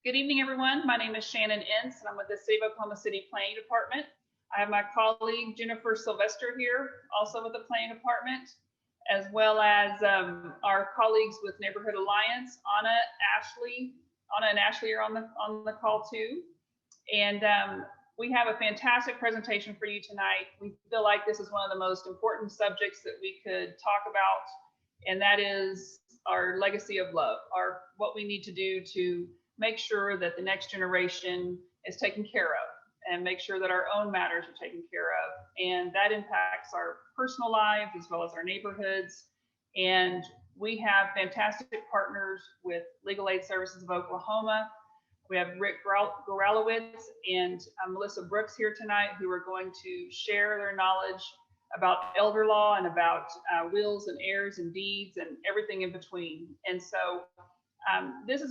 Good evening, everyone. My name is Shannon Ince, and I'm with the City of Oklahoma City Planning Department. I have my colleague Jennifer Sylvester here, also with the Planning Department, as well as our colleagues with Neighborhood Alliance. Anna and Ashley are on the call too. And we have a fantastic presentation for you tonight. We feel like this is one of the most important subjects that we could talk about, and that is our legacy of love, what we need to do to make sure that the next generation is taken care of and make sure that our own matters are taken care of. And that impacts our personal lives as well as our neighborhoods. And we have fantastic partners with Legal Aid Services of Oklahoma. We have Rick Goralowitz and Melissa Brooks here tonight, who are going to share their knowledge about elder law and about wills and heirs and deeds and everything in between. And so this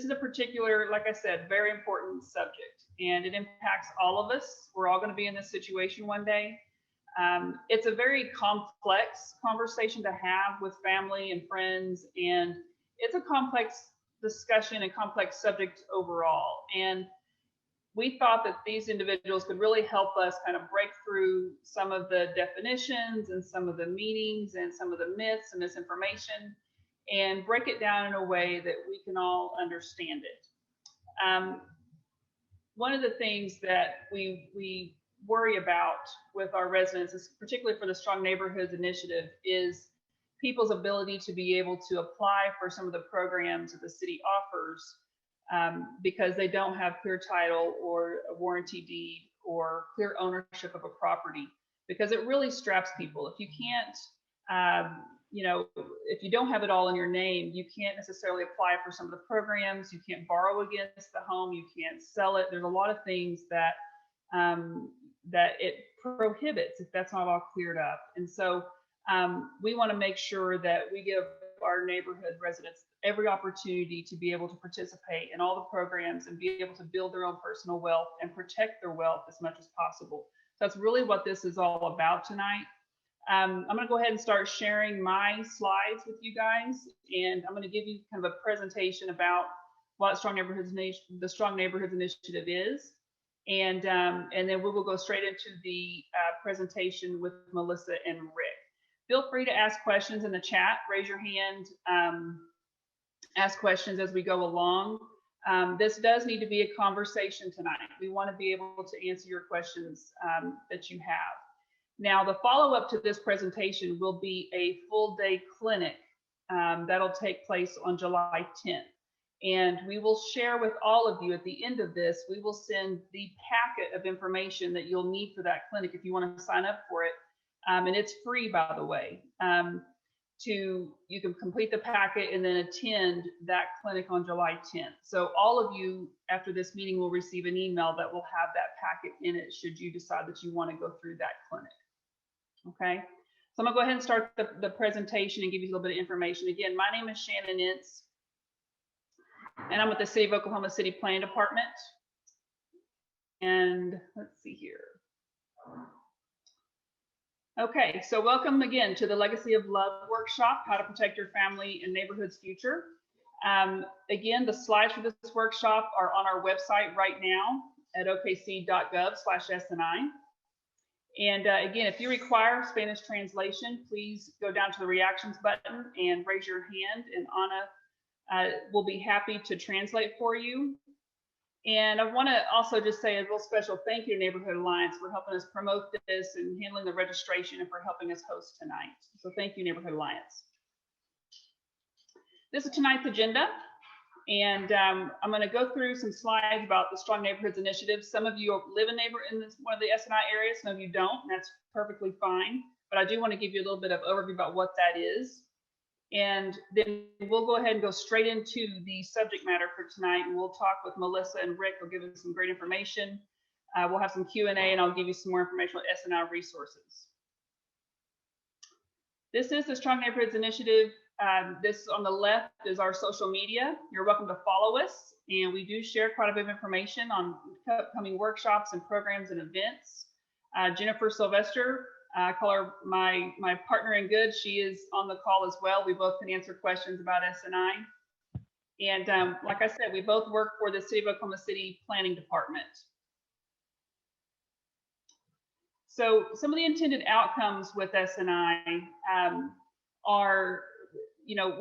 is a particular, like I said, very important subject, and it impacts all of us. We're all going to be in this situation one day. It's a very complex conversation to have with family and friends, and it's a complex discussion and complex subject overall. And we thought that these individuals could really help us kind of break through some of the definitions and some of the meanings and some of the myths and misinformation, and break it down in a way that we can all understand it. One of the things that we worry about with our residents, is particularly for the Strong Neighborhoods Initiative, is people's ability to be able to apply for some of the programs that the city offers because they don't have clear title or a warranty deed or clear ownership of a property, because it really straps people. If you can't, if you don't have it all in your name, you can't necessarily apply for some of the programs. You can't borrow against the home. You can't sell it. There's a lot of things that that it prohibits if that's not all cleared up. And so we want to make sure that we give our neighborhood residents every opportunity to be able to participate in all the programs and be able to build their own personal wealth and protect their wealth as much as possible. So that's really what this is all about tonight. I'm going to go ahead and start sharing my slides with you guys, and I'm going to give you kind of a presentation about what the Strong Neighborhoods Initiative is, and then we will go straight into the presentation with Melissa and Rick. Feel free to ask questions in the chat, raise your hand, ask questions as we go along. This does need to be a conversation tonight. We want to be able to answer your questions that you have. Now, the follow-up to this presentation will be a full-day clinic that'll take place on July 10th. And we will share with all of you at the end of this, we will send the packet of information that you'll need for that clinic if you want to sign up for it. And it's free, by the way. You can complete the packet and then attend that clinic on July 10th. So all of you after this meeting will receive an email that will have that packet in it should you decide that you want to go through that clinic. Okay, so I'm gonna go ahead and start the presentation and give you a little bit of information. Again, my name is Shannon Ince, and I'm with the City of Oklahoma City Planning Department. And let's see here. Okay, so welcome again to the Legacy of Love workshop, How to Protect Your Family and Neighborhood's Future. Again, the slides for this workshop are on our website right now at okc.gov/SNI. And again, if you require Spanish translation, please go down to the reactions button and raise your hand, and Anna will be happy to translate for you. And I want to also just say a real special thank you to Neighborhood Alliance for helping us promote this and handling the registration and for helping us host tonight. So thank you, Neighborhood Alliance. This is tonight's agenda. And I'm going to go through some slides about the Strong Neighborhoods Initiative. Some of you live in one of the SNI areas, some of you don't, and that's perfectly fine. But I do want to give you a little bit of overview about what that is. And then we'll go ahead and go straight into the subject matter for tonight. And we'll talk with Melissa and Rick. They'll give us some great information. We'll have some Q&A, and I'll give you some more information on SNI resources. This is the Strong Neighborhoods Initiative. This on the left is our social media. You're welcome to follow us, and we do share quite a bit of information on upcoming workshops and programs and events. Jennifer Sylvester, I call her my partner in good. She is on the call as well. We both can answer questions about SNI. And like I said, we both work for the City of Oklahoma City Planning Department. So some of the intended outcomes with SNI are, you know,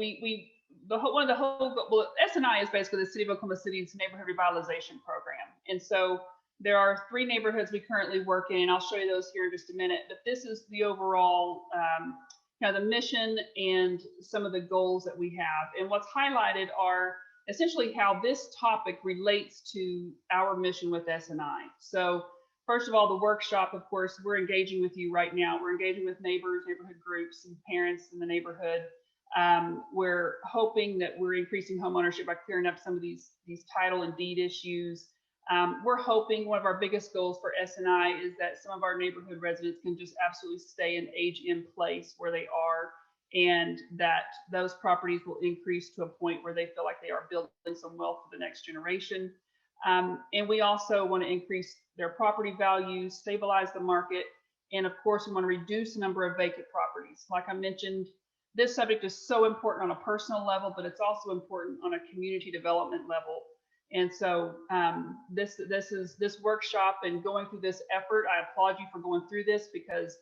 well, SNI is basically the City of Oklahoma City's neighborhood revitalization program. And so there are 3 neighborhoods we currently work in. I'll show you those here in just a minute, but this is the overall kind of the mission and some of the goals that we have. And what's highlighted are essentially how this topic relates to our mission with SNI. So first of all, the workshop, of course, we're engaging with you right now. We're engaging with neighbors, neighborhood groups, and parents in the neighborhood. We're hoping that we're increasing home ownership by clearing up some of these title and deed issues. We're hoping one of our biggest goals for SNI is that some of our neighborhood residents can just absolutely stay and age in place where they are, and that those properties will increase to a point where they feel like they are building some wealth for the next generation. And we also want to increase their property values, stabilize the market, and of course, we want to reduce the number of vacant properties. Like I mentioned, this subject is so important on a personal level, but it's also important on a community development level. And so this workshop and going through this effort, I applaud you for going through this, because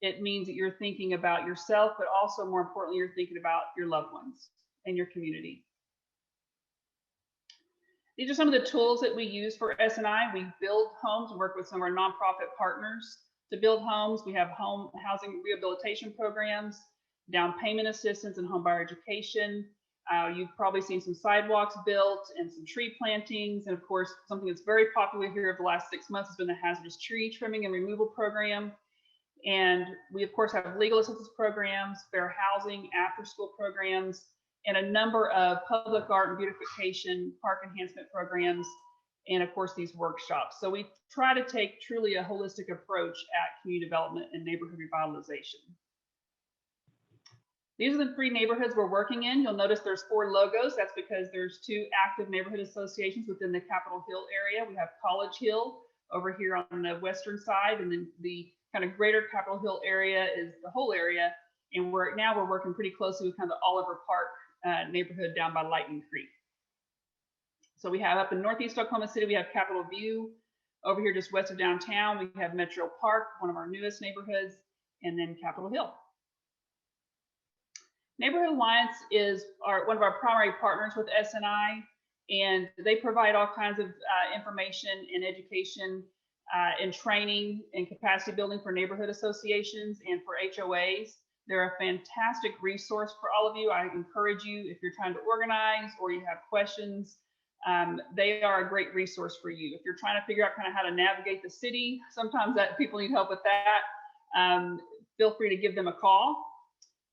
it means that you're thinking about yourself, but also more importantly, you're thinking about your loved ones and your community. These are some of the tools that we use for SNI. We build homes and work with some of our nonprofit partners to build homes. We have home housing rehabilitation programs, down payment assistance, and home buyer education. You've probably seen some sidewalks built and some tree plantings. And of course, something that's very popular here over the last 6 months has been the hazardous tree trimming and removal program. And we, of course, have legal assistance programs, fair housing, after-school programs, and a number of public art and beautification, park enhancement programs, and of course, these workshops. So we try to take truly a holistic approach at community development and neighborhood revitalization. These are the 3 neighborhoods we're working in. You'll notice there's 4 logos. That's because there's 2 active neighborhood associations within the Capitol Hill area. We have College Hill over here on the western side, and then the kind of greater Capitol Hill area is the whole area. And we're working pretty closely with kind of the Oliver Park neighborhood down by Lightning Creek. So we have up in Northeast Oklahoma City, we have Capitol View. Over here just west of downtown, we have Metro Park, one of our newest neighborhoods, and then Capitol Hill. Neighborhood Alliance is one of our primary partners with SNI, and they provide all kinds of information and education and training and capacity building for neighborhood associations and for HOAs. They're a fantastic resource for all of you. I encourage you, if you're trying to organize or you have questions, they are a great resource for you. If you're trying to figure out kind of how to navigate the city, sometimes that people need help with that, feel free to give them a call.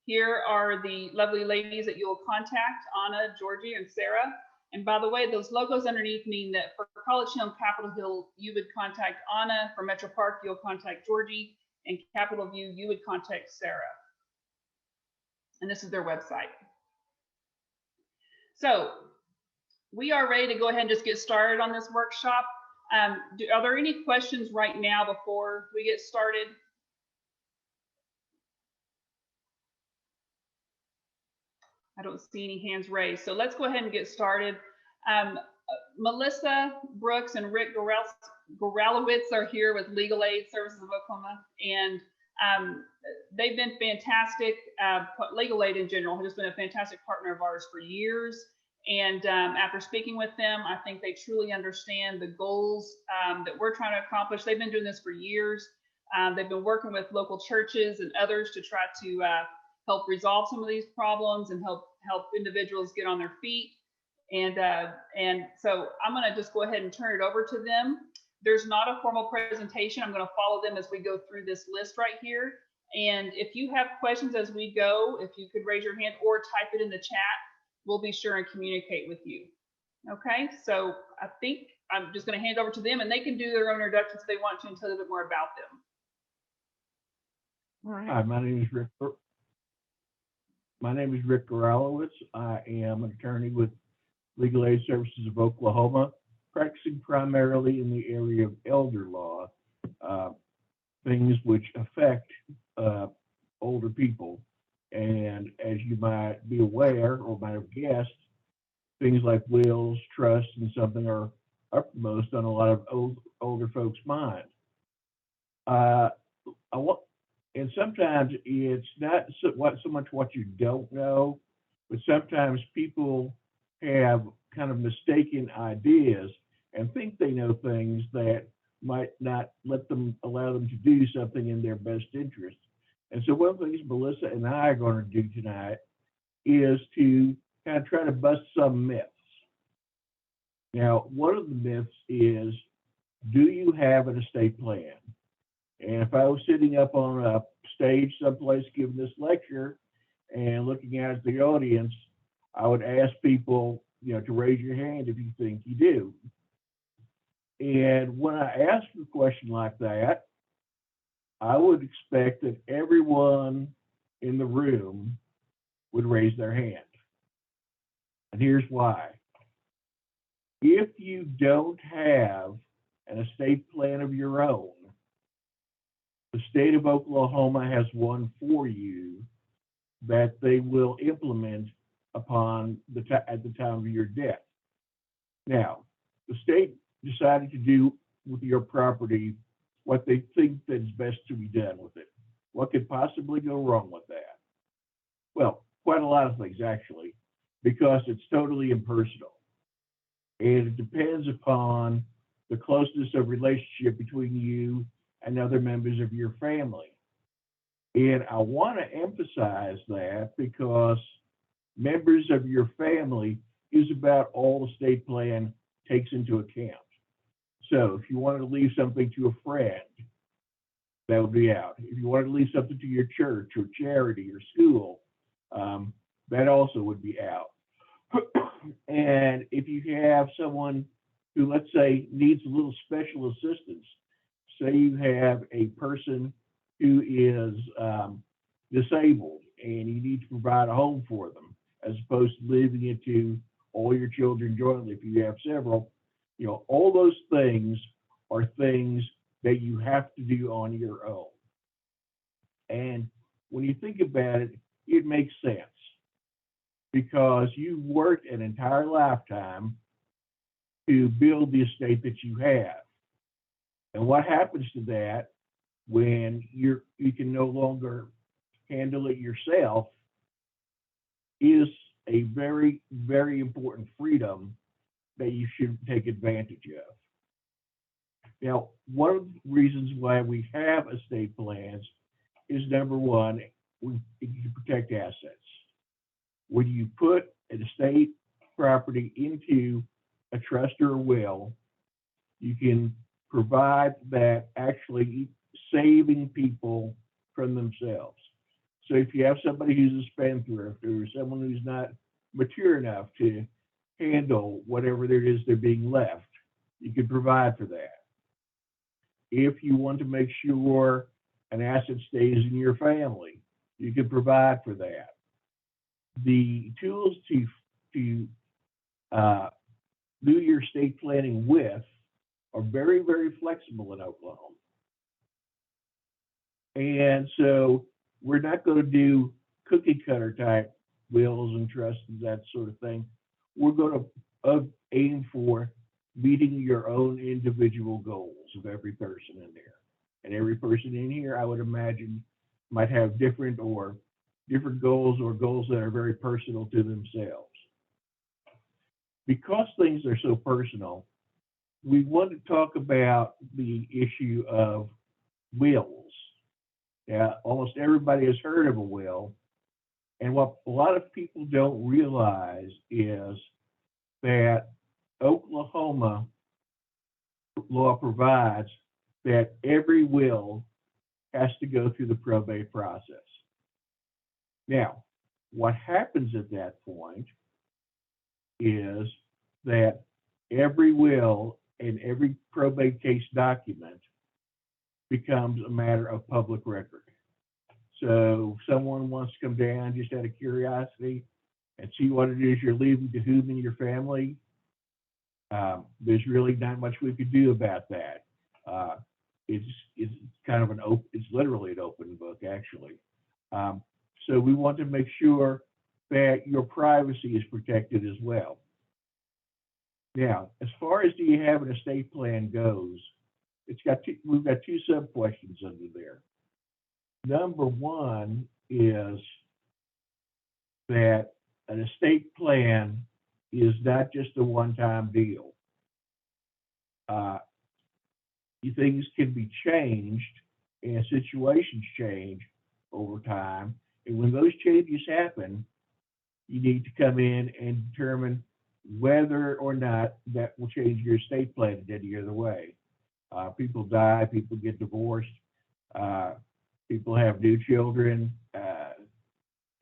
Here are the lovely ladies that you'll contact, Anna, Georgie, and Sarah. And by the way, those logos underneath mean that for College Hill and Capitol Hill, you would contact Anna. For Metro Park, you'll contact Georgie. And Capitol View, you would contact Sarah. And this is their website. So we are ready to go ahead and just get started on this workshop. Are there any questions right now before we get started? I don't see any hands raised. So let's go ahead and get started. Melissa Brooks and Rick Goralowitz are here with Legal Aid Services of Oklahoma, and they've been fantastic. Legal Aid in general has just been a fantastic partner of ours for years. And after speaking with them, I think they truly understand the goals that we're trying to accomplish. They've been doing this for years. They've been working with local churches and others to try to help resolve some of these problems and help individuals get on their feet. And so I'm going to just go ahead and turn it over to them. There's not a formal presentation. I'm going to follow them as we go through this list right here. And if you have questions as we go, if you could raise your hand or type it in the chat, we'll be sure and communicate with you. Okay, so I think I'm just going to hand it over to them, and they can do their own introductions if they want to and tell you a bit more about them. All right. Hi, my name is Rick. My name is Rick Goralowitz. I am an attorney with Legal Aid Services of Oklahoma, practicing primarily in the area of elder law, things which affect older people. And as you might be aware or might have guessed, things like wills, trusts, and something are uppermost on a lot of older folks' mind. Uh, I want, and sometimes it's not so much what you don't know, but sometimes people have kind of mistaken ideas and think they know things that might not allow them to do something in their best interest. And so one of the things Melissa and I are going to do tonight is to kind of try to bust some myths. Now, one of the myths is, do you have an estate plan? And if I was sitting up on a stage someplace giving this lecture and looking out at the audience, I would ask people, to raise your hand if you think you do. And when I ask a question like that, I would expect that everyone in the room would raise their hand. And here's why. If you don't have an estate plan of your own, the state of Oklahoma has one for you that they will implement upon at the time of your death. Now, the state decided to do with your property what they think that's best to be done with it. What could possibly go wrong with that? Well, quite a lot of things actually, because it's totally impersonal. And it depends upon the closeness of relationship between you and other members of your family. And I want to emphasize that because members of your family is about all the state plan takes into account. So if you wanted to leave something to a friend, that would be out. If you wanted to leave something to your church or charity or school, that also would be out. And if you have someone who, let's say, needs a little special assistance, say you have a person who is disabled and you need to provide a home for them, as opposed to leaving it to all your children jointly if you have several, all those things are things that you have to do on your own. And when you think about it, it makes sense because you've worked an entire lifetime to build the estate that you have. And what happens to that when you can no longer handle it yourself is a very, very important freedom that you should take advantage of. Now, one of the reasons why we have estate plans is number one, you protect assets. When you put an estate property into a trust or a will, you can provide that actually saving people from themselves. So if you have somebody who's a spendthrift or someone who's not mature enough to handle whatever it is they're being left, you can provide for that. If you want to make sure an asset stays in your family, you can provide for that. The tools to do your estate planning with are very, very flexible in Oklahoma. And so we're not going to do cookie cutter type wills and trusts and that sort of thing. We're going to aim for meeting your own individual goals of every person in there. And every person in here, I would imagine, might have different goals or goals that are very personal to themselves. Because things are so personal, we want to talk about the issue of wills. Now, almost everybody has heard of a will. And what a lot of people don't realize is that Oklahoma law provides that every will has to go through the probate process. Now, what happens at that point is that every will and every probate case document becomes a matter of public record. So if someone wants to come down just out of curiosity and see what it is you're leaving to whom in your family, there's really not much we could do about that. It's kind of it's literally an open book, actually. So we want to make sure that your privacy is protected as well. Now, as far as do you have an estate plan goes, we've got two sub questions under there. Number one is that an estate plan is not just a one-time deal. Things can be changed and situations change over time. And when those changes happen, you need to come in and determine whether or not that will change your estate plan in any other way. People die, people get divorced, people have new children.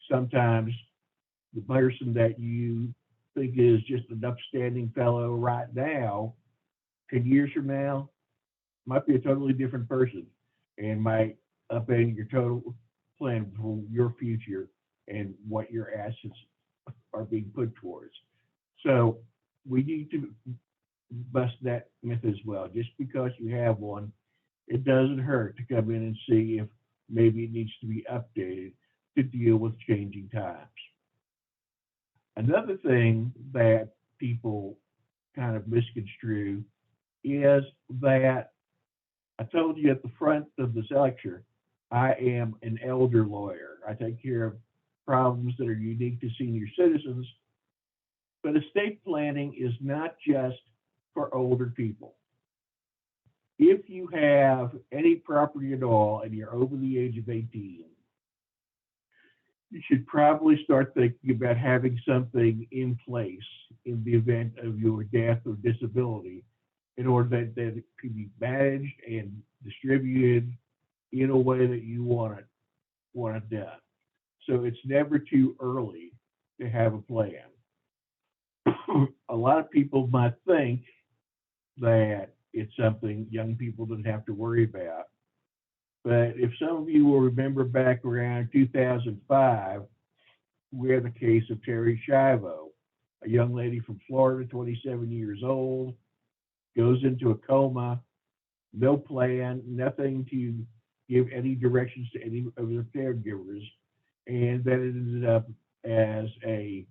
Sometimes the person that you think is just an upstanding fellow right now, 10 years from now, might be a totally different person and might upend your total plan for your future and what your assets are being put towards. So we need to bust that myth as well. Just because you have one, it doesn't hurt to come in and see if maybe it needs to be updated to deal with changing times. Another thing that people kind of misconstrue is that I told you at the front of this lecture, I am an elder lawyer. I take care of problems that are unique to senior citizens, but estate planning is not just for older people. If you have any property at all and you're over the age of 18, you should probably start thinking about having something in place in the event of your death or disability in order that it can be managed and distributed in a way that you want it done. So it's never too early to have a plan. A lot of people might think that it's something young people don't have to worry about. But if some of you will remember back around 2005, we had the case of Terry Schiavo, a young lady from Florida, 27 years old, goes into a coma, no plan, nothing to give any directions to any of their caregivers. And then it ended up as a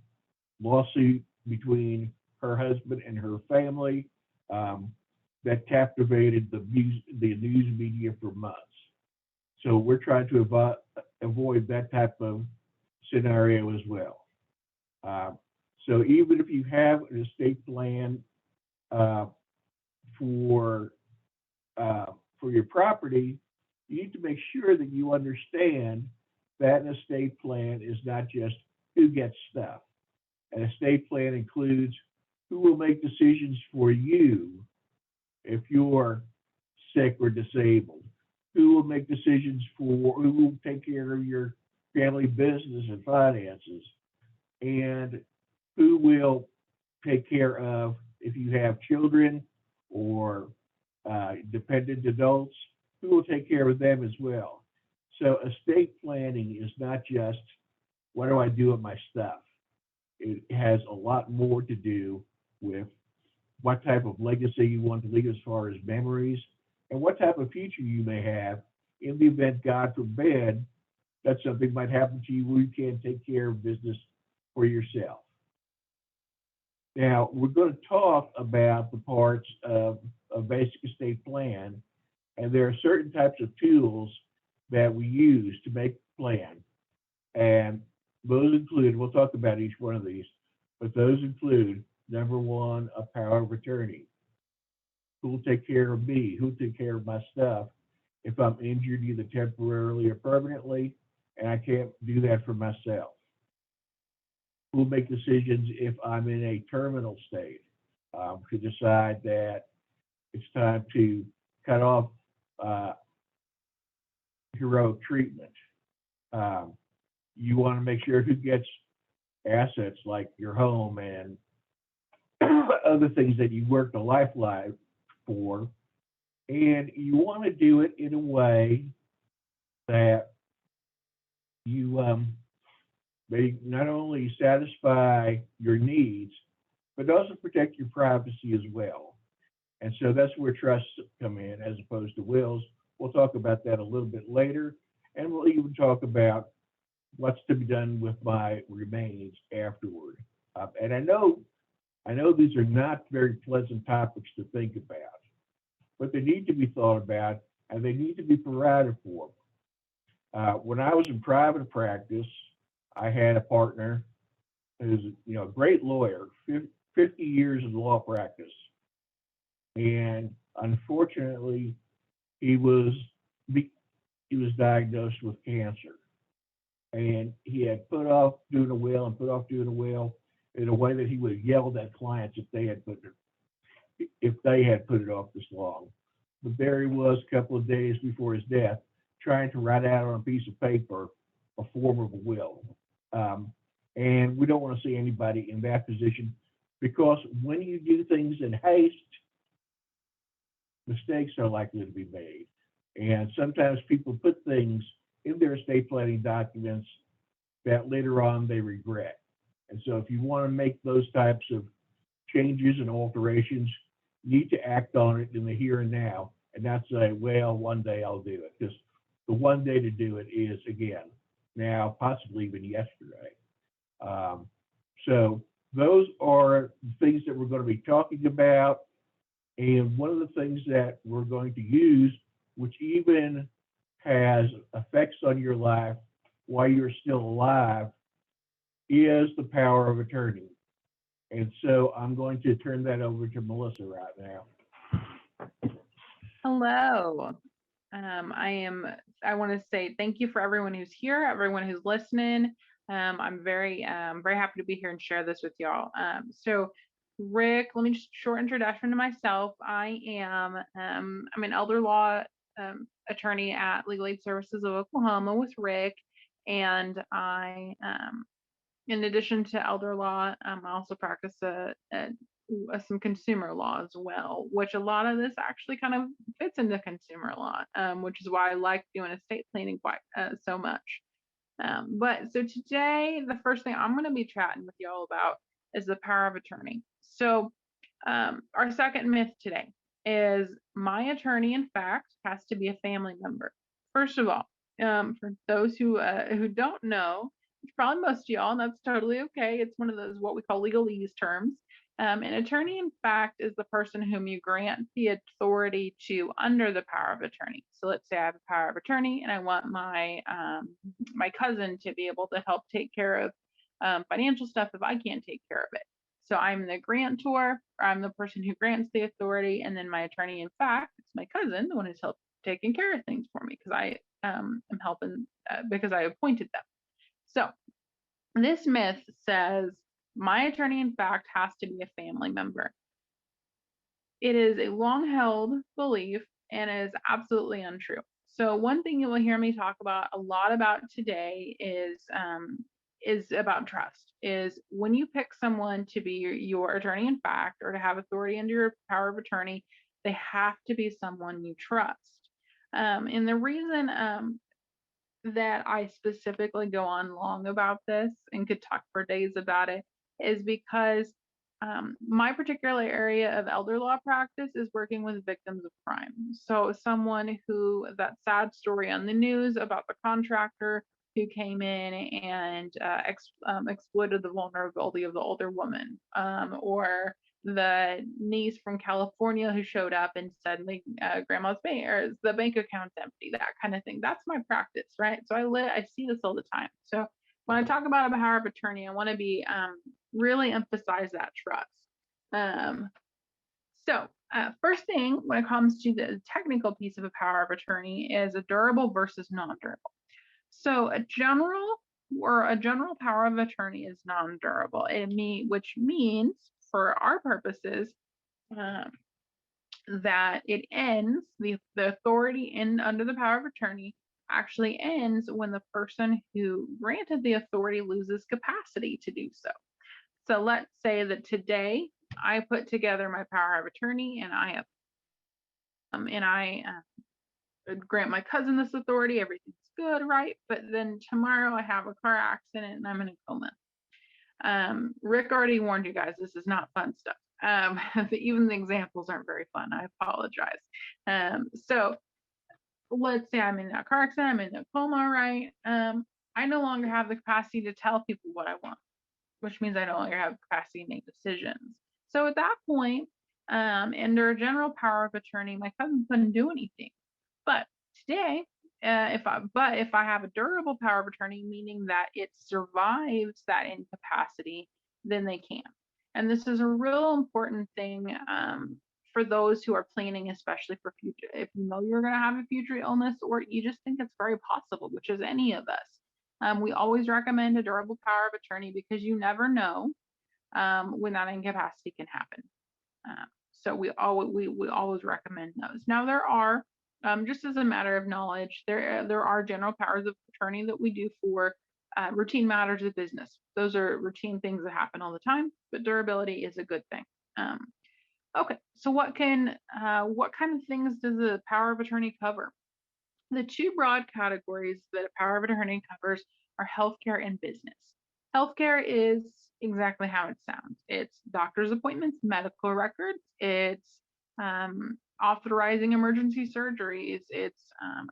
lawsuit between her husband and her family that captivated the news media for months. So we're trying to avoid that type of scenario as well. So even if you have an estate plan for your property, you need to make sure that you understand that an estate plan is not just who gets stuff. An estate plan includes who will make decisions for you if you're sick or disabled, who will make decisions for, who will take care of your family business and finances, and who will take care of if you have children or dependent adults, who will take care of them as well. So estate planning is not just, what do I do with my stuff? It has a lot more to do with what type of legacy you want to leave as far as memories and what type of future you may have in the event, God forbid, that something might happen to you where you can't take care of business for yourself. Now, we're going to talk about the parts of a basic estate plan, and there are certain types of tools that we use to make a plan. And those include, we'll talk about each one of these, but those include, number one, a power of attorney. Who will take care of me? Who will take care of my stuff if I'm injured either temporarily or permanently, and I can't do that for myself? Who will make decisions if I'm in a terminal state to decide that it's time to cut off heroic treatment? You want to make sure who gets assets like your home and other things that you worked a lifeline for, and you want to do it in a way that you may not only satisfy your needs, but also protect your privacy as well. And so that's where trusts come in as opposed to wills. We'll talk about that a little bit later, and we'll even talk about what's to be done with my remains afterward. And I know I know these are not very pleasant topics to think about, but they need to be thought about and they need to be provided for. When I was in private practice, I had a partner who's a great lawyer, 50 years in law practice, and unfortunately, he was he was diagnosed with cancer, and he had put off doing a will and put off doing a will in a way that he would have yelled at clients if they had put it off this long. But there he was a couple of days before his death, trying to write out on a piece of paper a form of a will. And we don't want to see anybody in that position, because when you do things in haste, mistakes are likely to be made. And sometimes people put things in their estate planning documents that later on they regret. And so if you want to make those types of changes and alterations, you need to act on it in the here and now, and not say, well, one day I'll do it. Because the one day to do it is, again, now, possibly even yesterday. So those are things that we're going to be talking about. And one of the things that we're going to use, which even has effects on your life while you're still alive, is the power of attorney. And so I'm going to turn that over to Melissa right now. Hello. I want to say thank you for everyone who's here, everyone who's listening. I'm very happy to be here and share this with y'all. So Rick, let me just short introduction to myself. I'm an elder law attorney at Legal Aid Services of Oklahoma with Rick, and I in addition to elder law, I also practice some consumer law as well, which a lot of this actually kind of fits into consumer law, which is why I like doing estate planning quite so much. But so today, the first thing I'm going to be chatting with y'all about is the power of attorney. So our second myth today is my attorney, in fact, has to be a family member. First of all, for those who don't know, it's probably most of y'all, and that's totally okay. It's one of those what we call legalese terms. An attorney, in fact, is the person whom you grant the authority to under the power of attorney. So let's say I have a power of attorney and I want my my cousin to be able to help take care of financial stuff if I can't take care of it. So I'm the grantor, or I'm the person who grants the authority, and then my attorney, in fact, it's my cousin, the one who's helped taking care of things for me because I am helping because I appointed them. So this myth says my attorney, in fact, has to be a family member. It is a long-held belief and is absolutely untrue. So one thing you will hear me talk about a lot about today is about trust. Is when you pick someone to be your attorney, in fact, or to have authority under your power of attorney, they have to be someone you trust. And the reason that I specifically go on long about this and could talk for days about it is because my particular area of elder law practice is working with victims of crime. So someone who, that sad story on the news about the contractor who came in and exploited the vulnerability of the older woman, or the niece from California who showed up and said, grandma's bank or the bank account's empty, that kind of thing. That's my practice, right? So I see this all the time. So when I talk about a power of attorney, I want to be really emphasize that trust. So first thing when it comes to the technical piece of a power of attorney is a durable versus non-durable. So a general power of attorney is non-durable, which means for our purposes that it ends, the authority under the power of attorney actually ends when the person who granted the authority loses capacity to do so. So let's say that today I put together my power of attorney and I grant my cousin this authority, everything's good, right? But then tomorrow I have a car accident and I'm in a coma. Rick already warned you guys, this is not fun stuff. Even the examples aren't very fun, I apologize. So let's say I'm in a car accident, I'm in a coma, right? I no longer have the capacity to tell people what I want, which means I no longer have capacity to make decisions. So at that point, under a general power of attorney, my cousin couldn't do anything. But today, if I have a durable power of attorney, meaning that it survives that incapacity, then they can. And this is a real important thing for those who are planning, especially for future. If you know you're going to have a future illness, or you just think it's very possible, which is any of us, we always recommend a durable power of attorney because you never know when that incapacity can happen. So we always recommend those. Now there are, just as a matter of knowledge, there are general powers of attorney that we do for routine matters of business. Those are routine things that happen all the time, but durability is a good thing. Okay, so what kind of things does the power of attorney cover? The two broad categories that a power of attorney covers are healthcare and business. Healthcare is exactly how it sounds. It's doctor's appointments, medical records, it's authorizing emergency surgeries, it's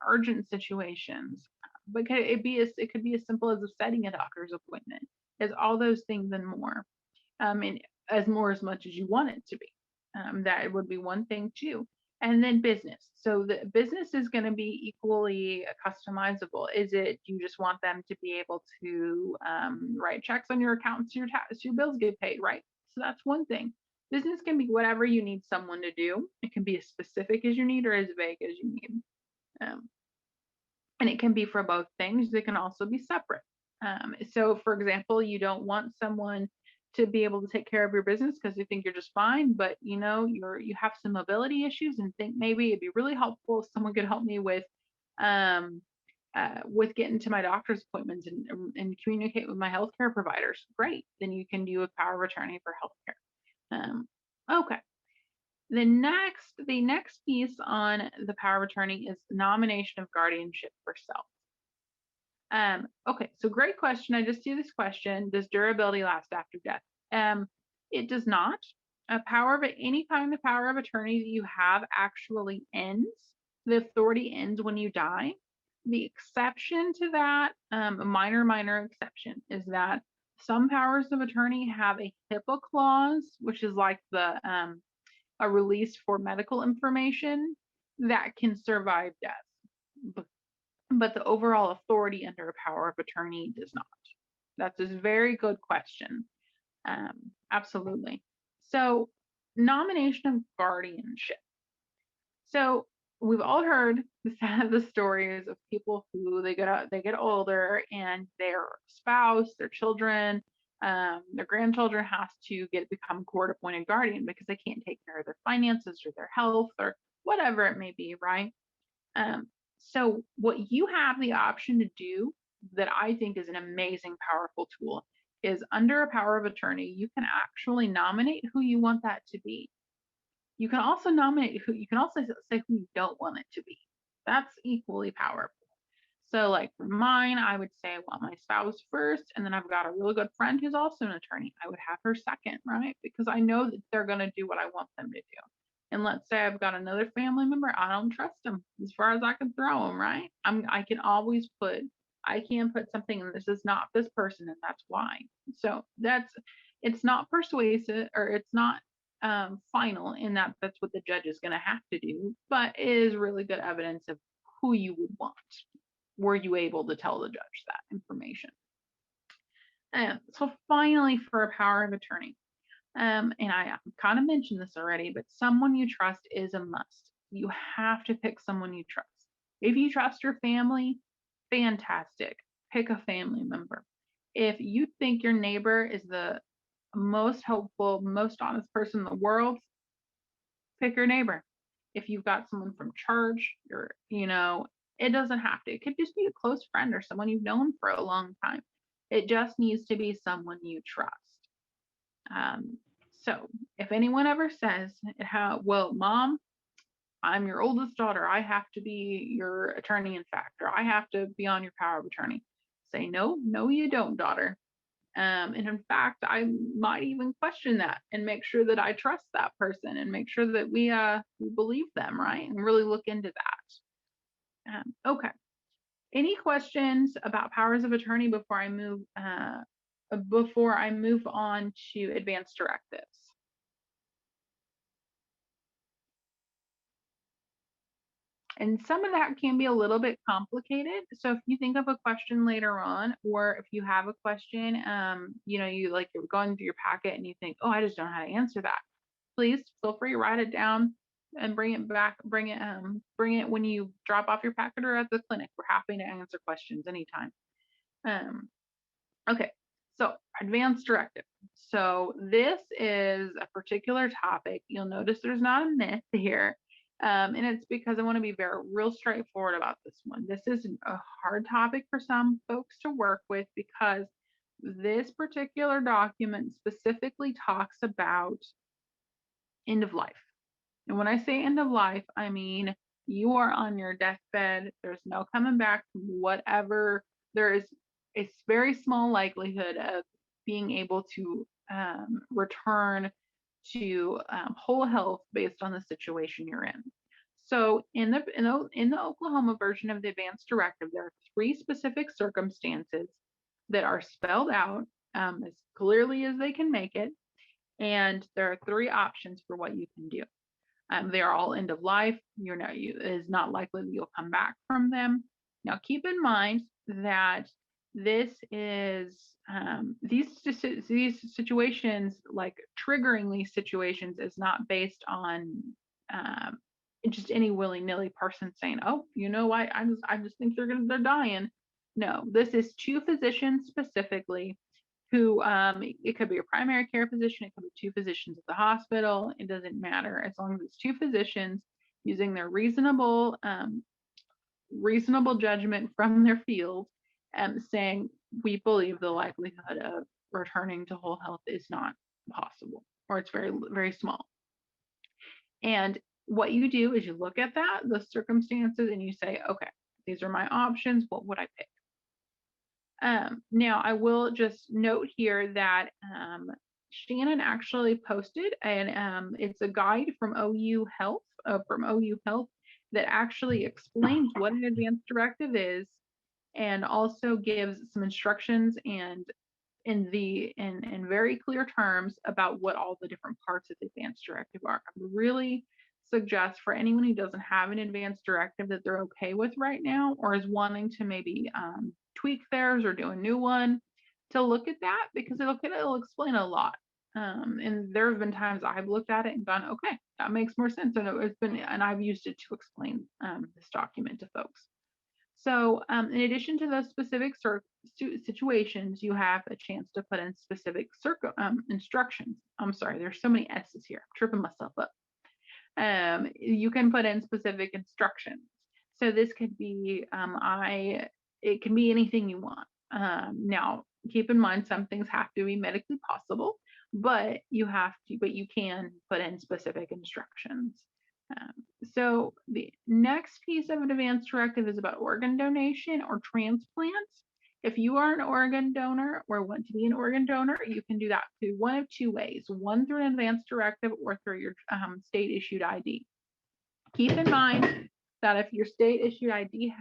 urgent situations. But it could be as simple as setting a doctor's appointment. It's all those things and more, and as much as you want it to be. That would be one thing too. And then business. So the business is going to be equally customizable. Is it you just want them to be able to write checks on your accounts, so your bills get paid, right? So that's one thing. Business can be whatever you need someone to do. It can be as specific as you need or as vague as you need. And it can be for both things. It can also be separate. So for example, you don't want someone to be able to take care of your business because you think you're just fine, but you have some mobility issues and think maybe it'd be really helpful if someone could help me with getting to my doctor's appointments and communicate with my healthcare providers. Great, then you can do a power of attorney for healthcare. Okay. The next piece on the power of attorney is nomination of guardianship for self. Okay, so great question. I just see this question. Does durability last after death? It does not. Any kind of power of attorney that you have actually ends. The authority ends when you die. The exception to that, a minor exception, is that some powers of attorney have a HIPAA clause, which is like a release for medical information that can survive death. But the overall authority under a power of attorney does not. That's a very good question. Absolutely. So nomination of guardianship. So we've all heard the stories of people who they get older and their spouse, their children, their grandchildren has to become court-appointed guardian because they can't take care of their finances or their health or whatever it may be, right? So what you have the option to do that I think is an amazing, powerful tool is under a power of attorney, you can actually nominate who you want that to be. You can also you can also say who you don't want it to be. That's equally powerful. So like for mine, I would say I want my spouse first, and then I've got a really good friend who's also an attorney. I would have her second, right? Because I know that they're going to do what I want them to do. And let's say I've got another family member, I don't trust them as far as I can throw them, right? I can put something, and this is not this person, and that's why. So it's not persuasive, or it's not final in that that's what the judge is going to have to do, but it is really good evidence of who you would want. Were you able to tell the judge that information? So finally, for a power of attorney, and I kind of mentioned this already, but someone you trust is a must. You have to pick someone you trust. If you trust your family, fantastic. Pick a family member. If you think your neighbor is the most helpful, most honest person in the world, pick your neighbor. If you've got someone from church, it doesn't have to. It could just be a close friend or someone you've known for a long time. It just needs to be someone you trust. So if anyone ever says, well, Mom, I'm your oldest daughter, I have to be your attorney in fact, or I have to be on your power of attorney, say, no, you don't, daughter. And in fact, I might even question that and make sure that I trust that person and make sure that we believe them, right? And really look into that. Okay. Any questions about powers of attorney before I move on to advanced directives? And some of that can be a little bit complicated. So if you think of a question later on, or if you have a question, you like you're going through your packet and you think, oh, I just don't know how to answer that. Please feel free to write it down and bring it back. Bring it when you drop off your packet or at the clinic. We're happy to answer questions anytime. Okay, so advanced directive. So this is a particular topic. You'll notice there's not a myth here. And it's because I want to be real straightforward about this one. This is a hard topic for some folks to work with because this particular document specifically talks about end of life. And when I say end of life, I mean you are on your deathbed. There's no coming back from whatever. There is a very small likelihood of being able to return to whole health based on the situation you're in. So in the Oklahoma version of the advanced directive, there are 3 specific circumstances that are spelled out as clearly as they can make it, and there are 3 options for what you can do. They are all end of life. It is not likely that you'll come back from them. Now, keep in mind that this is these situations, like triggering these situations, is not based on just any willy-nilly person saying, "Oh, I just think they're dying." No, this is 2 physicians specifically who it could be a primary care physician, it could be 2 physicians at the hospital. It doesn't matter as long as it's 2 physicians using their reasonable judgment from their field and saying we believe the likelihood of returning to whole health is not possible, or it's very, very small. And what you do is you look at those circumstances, and you say, okay, these are my options. What would I pick? Now, I will just note here that Shannon actually posted, and it's a guide from OU Health, that actually explains what an advanced directive is, and also gives some instructions and in very clear terms about what all the different parts of the advanced directive are. I would really suggest for anyone who doesn't have an advanced directive that they're okay with right now, or is wanting to maybe tweak theirs or do a new one, to look at that, because it'll explain a lot. And there have been times I've looked at it and gone, okay, that makes more sense, and I've used it to explain this document to folks. So in addition to those specific situations, you have a chance to put in specific instructions. I'm sorry, there's so many S's here. I'm tripping myself up. You can put in specific instructions. So this could be, it can be anything you want. Now, keep in mind, some things have to be medically possible, but you can put in specific instructions. So the next piece of an advanced directive is about organ donation or transplants. If you are an organ donor or want to be an organ donor, you can do that through one of 2 ways: one through an advanced directive, or through your state issued ID. Keep in mind that if your state issued ID,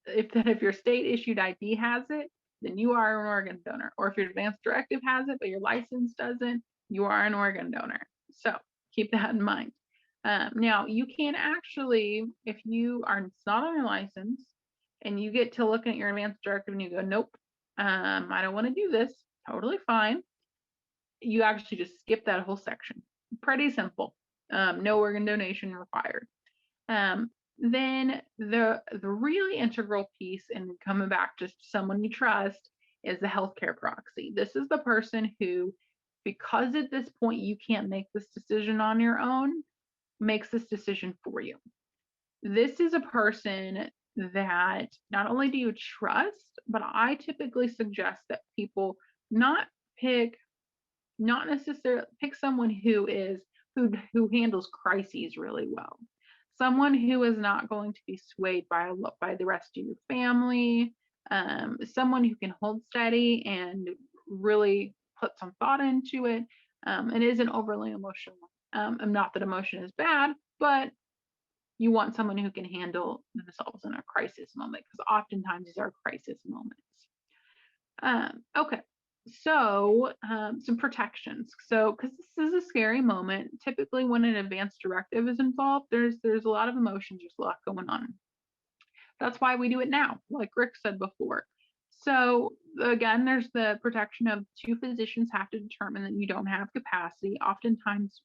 if your state issued ID has it, then you are an organ donor. Or if your advanced directive has it but your license doesn't, you are an organ donor. So keep that in mind. Now, you can actually, if you are not on your license and you get to looking at your advanced directive and you go, nope, I don't want to do this, totally fine. You actually just skip that whole section. Pretty simple. No organ donation required. Then the really integral piece, and coming back to someone you trust, is the healthcare proxy. This is the person who, because at this point you can't make this decision on your own, makes this decision for you. This is a person that not only do you trust, but I typically suggest that people not necessarily pick someone who handles crises really well. Someone who is not going to be swayed by the rest of your family, someone who can hold steady and really put some thought into it, and isn't overly emotional. Not that emotion is bad, but you want someone who can handle themselves in a crisis moment, because oftentimes these are crisis moments. Okay, So some protections. So because this is a scary moment, typically when an advance directive is involved, there's a lot of emotions, there's a lot going on. That's why we do it now, like Rick said before. So again, there's the protection of two physicians have to determine that you don't have capacity. Oftentimes,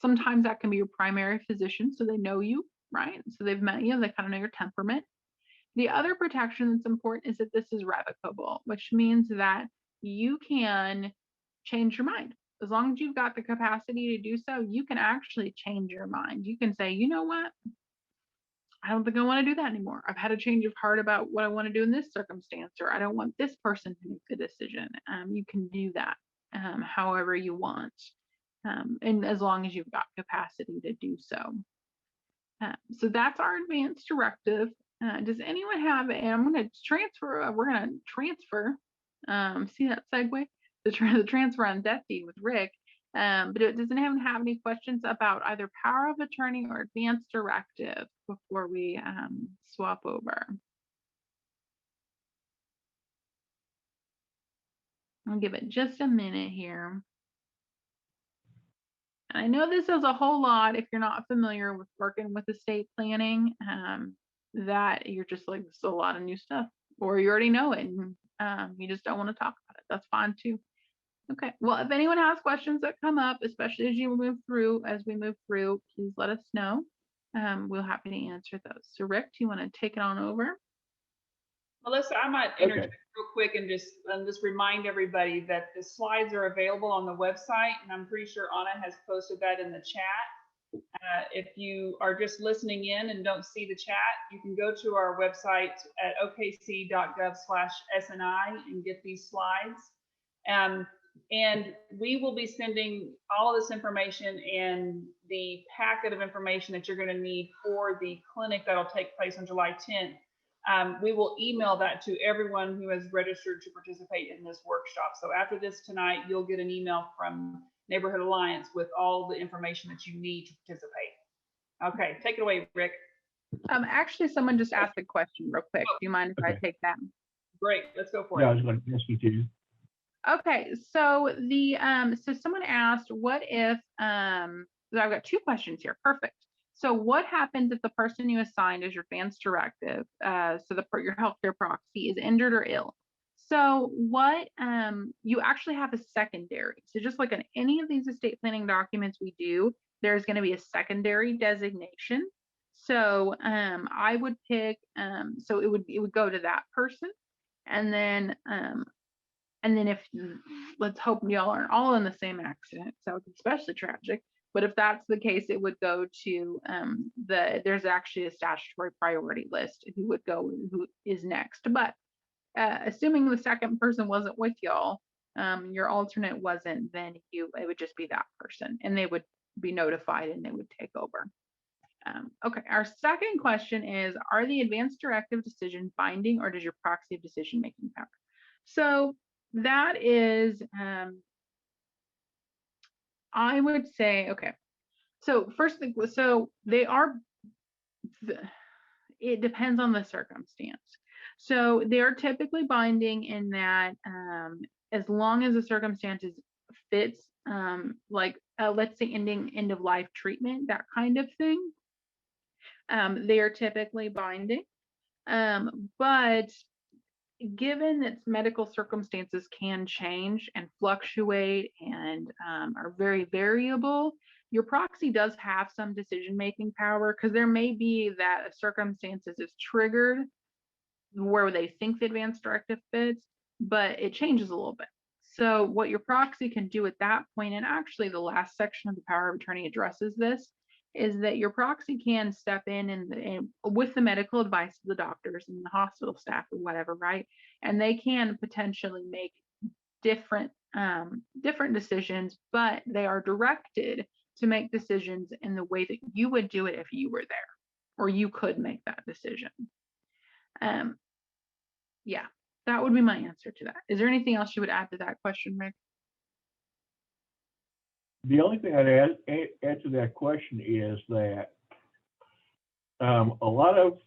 sometimes that can be your primary physician, so they know you, right? So they've met you, they kind of know your temperament. The other protection that's important is that this is revocable, which means that you can change your mind. As long as you've got the capacity to do so, you can actually change your mind. You can say, you know what? I don't think I want to do that anymore. I've had a change of heart about what I want to do in this circumstance, or I don't want this person to make the decision. You can do that however you want, and as long as you've got capacity to do so. So that's our advance directive. Does anyone have, and I'm going to transfer, we're going to transfer, see that segue? The transfer on death deed with Rick. But does anyone have any questions about either power of attorney or advance directive before we swap over? I'll give it just a minute here. I know this is a whole lot if you're not familiar with working with estate planning, that you're just like, this is a lot of new stuff, or you already know it and you just don't want to talk about it. That's fine too. Okay, well, if anyone has questions that come up, especially as we move through, please let us know. We'll happy to answer those. So Rick, do you want to take it on over? Melissa, I might interject real quick and just remind everybody that the slides are available on the website, and I'm pretty sure Anna has posted that in the chat. If you are just listening in and don't see the chat, you can go to our website at okc.gov/SNI and get these slides. And we will be sending all of this information and the packet of information that you're going to need for the clinic that'll take place on July 10th. We will email that to everyone who has registered to participate in this workshop. So after this tonight, you'll get an email from Neighborhood Alliance with all the information that you need to participate. Okay, take it away, Rick. Actually, someone just asked a question real quick. Do you mind if I take that? Great, let's go for it. Yeah, I was going to ask you too. Okay, so so someone asked, what if I've got two questions here. Perfect. So what happens if the person you assigned as your advance directive, so your healthcare proxy, is injured or ill? So what you actually have a secondary. So just like in any of these estate planning documents we do, there's going to be a secondary designation. So I would pick, so it would go to that person, and then if, let's hope y'all aren't all in the same accident, so it's especially tragic. But if that's the case, it would go to there's actually a statutory priority list who is next. But assuming the second person wasn't with y'all, your alternate wasn't, then it would just be that person, and they would be notified and they would take over. Okay, our second question is, are the advance directive decisions binding, or does your proxy have decision-making power? So that is, I would say, okay. So first thing, so they are, it depends on the circumstance. So they are typically binding in that as long as the circumstances fits, like let's say end of life treatment, that kind of thing, they are typically binding. But given that medical circumstances can change and fluctuate and are very variable, your proxy does have some decision-making power, because there may be that a circumstances is triggered where they think the advance directive fits, but it changes a little bit. So what your proxy can do at that point, and actually the last section of the power of attorney addresses this, is that your proxy can step in and with the medical advice of the doctors and the hospital staff or whatever, right? And they can potentially make different decisions, but they are directed to make decisions in the way that you would do it if you were there, or you could make that decision. Yeah, that would be my answer to that. Is there anything else you would add to that question, Rick? The only thing I'd add to that question is that a lot of,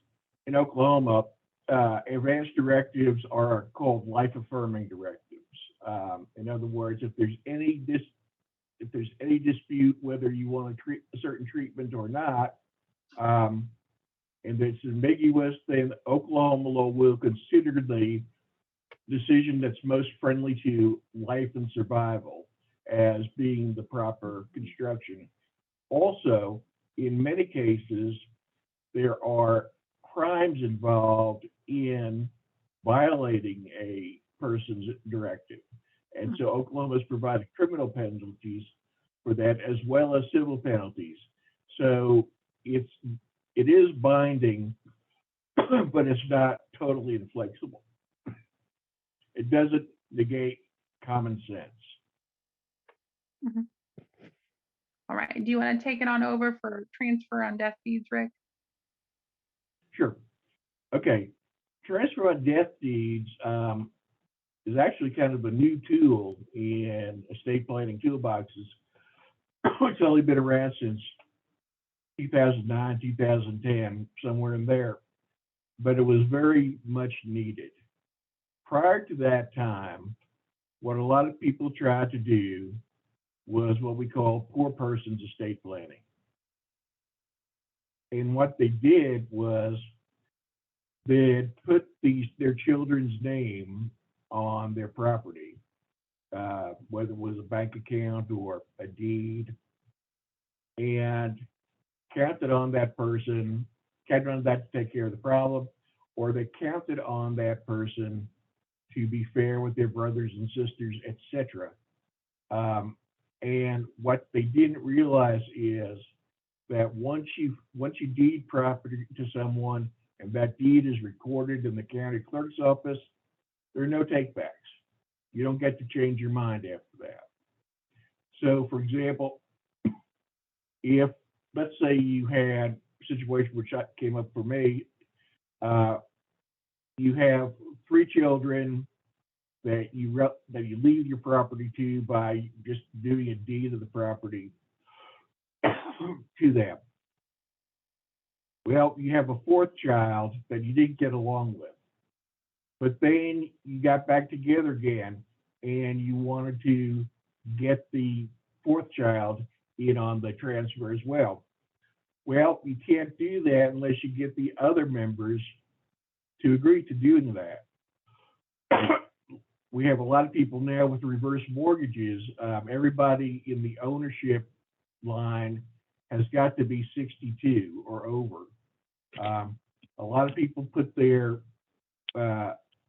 in Oklahoma, advanced directives are called life-affirming directives. In other words, if there's any dispute whether you want to treat a certain treatment or not, and it's ambiguous, then Oklahoma law will consider the decision that's most friendly to life and survival as being the proper construction. Also, in many cases, there are crimes involved in violating a person's directive. And so Oklahoma has provided criminal penalties for that as well as civil penalties. So it is binding, but it's not totally inflexible. It doesn't negate common sense. Mm-hmm. All right. Do you want to take it on over for transfer on death deeds, Rick? Sure. Okay. Transfer on death deeds is actually kind of a new tool in estate planning toolboxes. It's only been around since 2009, 2010, somewhere in there, but it was very much needed. Prior to that time, what a lot of people tried to do was what we call poor person's estate planning. And what they did was they'd put their children's name on their property, whether it was a bank account or a deed, and counted on that person, counted on that to take care of the problem, or they counted on that person to be fair with their brothers and sisters, etc. And what they didn't realize is that once you deed property to someone and that deed is recorded in the county clerk's office, there are no takebacks. You don't get to change your mind after that. So, for example, if, let's say you had a situation which came up for me, you have 3 children that you leave your property to by just doing a deed of the property to them. Well, you have a 4th child that you didn't get along with, but then you got back together again and you wanted to get the 4th child in on the transfer as well. Well, you can't do that unless you get the other members to agree to doing that. We have a lot of people now with reverse mortgages. Everybody in the ownership line has got to be 62 or over. A lot of people put their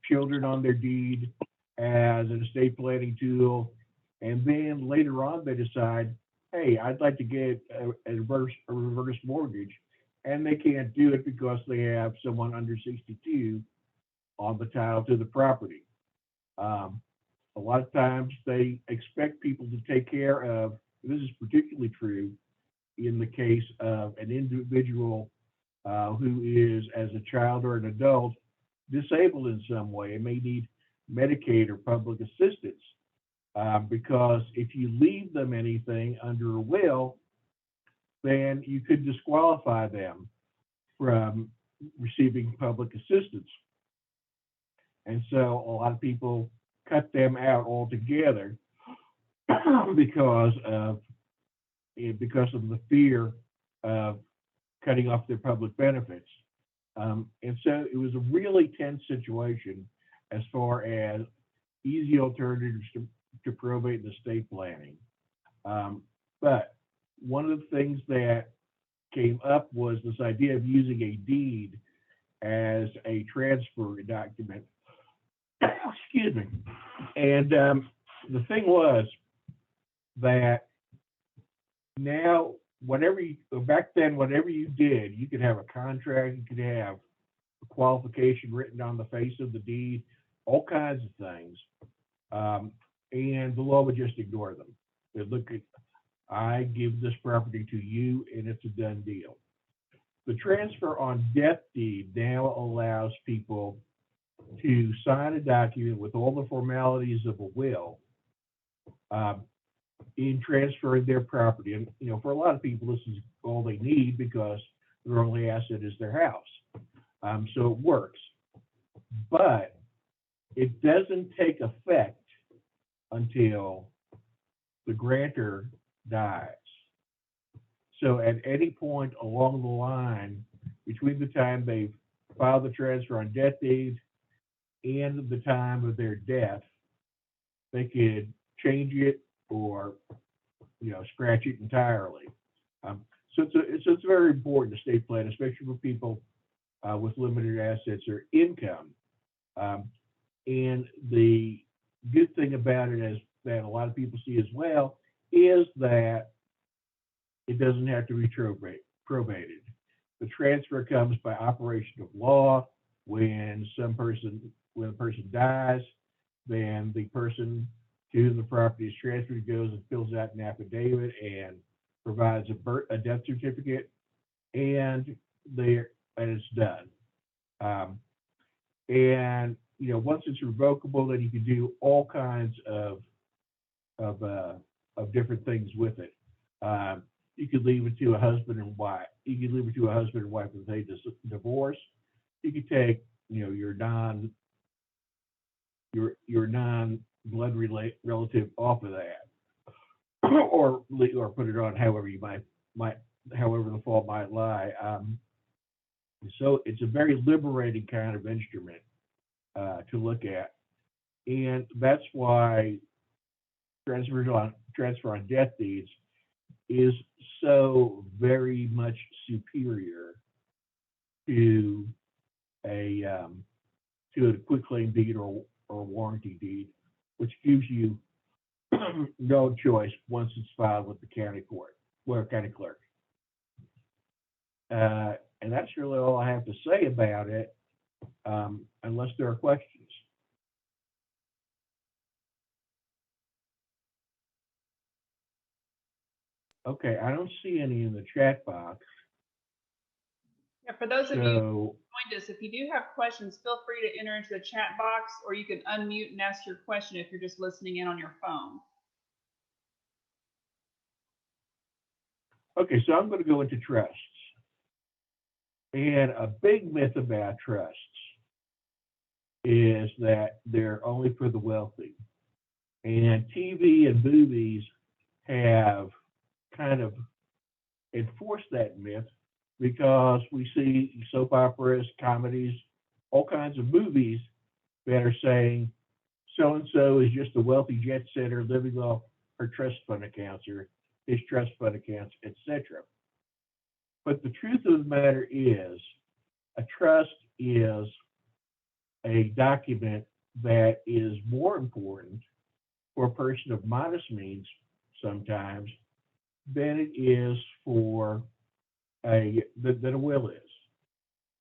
children on their deed as an estate planning tool, and then later on they decide, hey, I'd like to get a reverse mortgage, and they can't do it because they have someone under 62 on the title to the property. A lot of times they expect people to take care of, this is particularly true in the case of an individual who is, as a child or an adult, disabled in some way and may need Medicaid or public assistance. Because if you leave them anything under a will, then you could disqualify them from receiving public assistance. And so a lot of people cut them out altogether because of the fear of cutting off their public benefits. And so it was a really tense situation as far as easy alternatives to probate and estate planning. But one of the things that came up was this idea of using a deed as a transfer document. Excuse me. And the thing was that now, back then, whatever you did, you could have a contract, you could have a qualification written on the face of the deed, all kinds of things. And the law would just ignore them. They'd look at, I give this property to you, and it's a done deal. The transfer on death deed now allows people to sign a document with all the formalities of a will in transferring their property. And for a lot of people, this is all they need because their only asset is their house. So it works. but it doesn't take effect until the grantor dies. So at any point along the line, between the time they've filed the transfer on death deed and the time of their death, they could change it or, scratch it entirely. So it's very important, estate plan, especially for people with limited assets or income. And the good thing about it is that a lot of people see as well is that it doesn't have to be probated. The transfer comes by operation of law. When a person dies, then the person to whom the property is transferred goes and fills out an affidavit and provides a death certificate, and it's done. And once it's revocable, then you can do all kinds of different things with it. You could leave it to a husband and wife. You could leave it to a husband and wife if they divorce. You could take, your non-blood relative off of that, or put it on however you might however the fault might lie. So it's a very liberating kind of instrument to look at, and that's why transfer on death deeds is so very much superior to a quitclaim deed or warranty deed, which gives you no choice once it's filed with the county clerk. And that's really all I have to say about it, unless there are questions. Okay, I don't see any in the chat box. Yeah, for those of you who So, joined us, if you do have questions, feel free to enter into the chat box, or you can unmute and ask your question if you're just listening in on your phone. okay, so I'm going to go into trusts. And a big myth about trusts is that they're only for the wealthy. And TV and movies have kind of enforced that myth, because we see soap operas, comedies, all kinds of movies that are saying so-and-so is just a wealthy jet setter living off her trust fund accounts or his trust fund accounts, etc. But the truth of the matter is, a trust is a document that is more important for a person of modest means sometimes than it is for than a will is.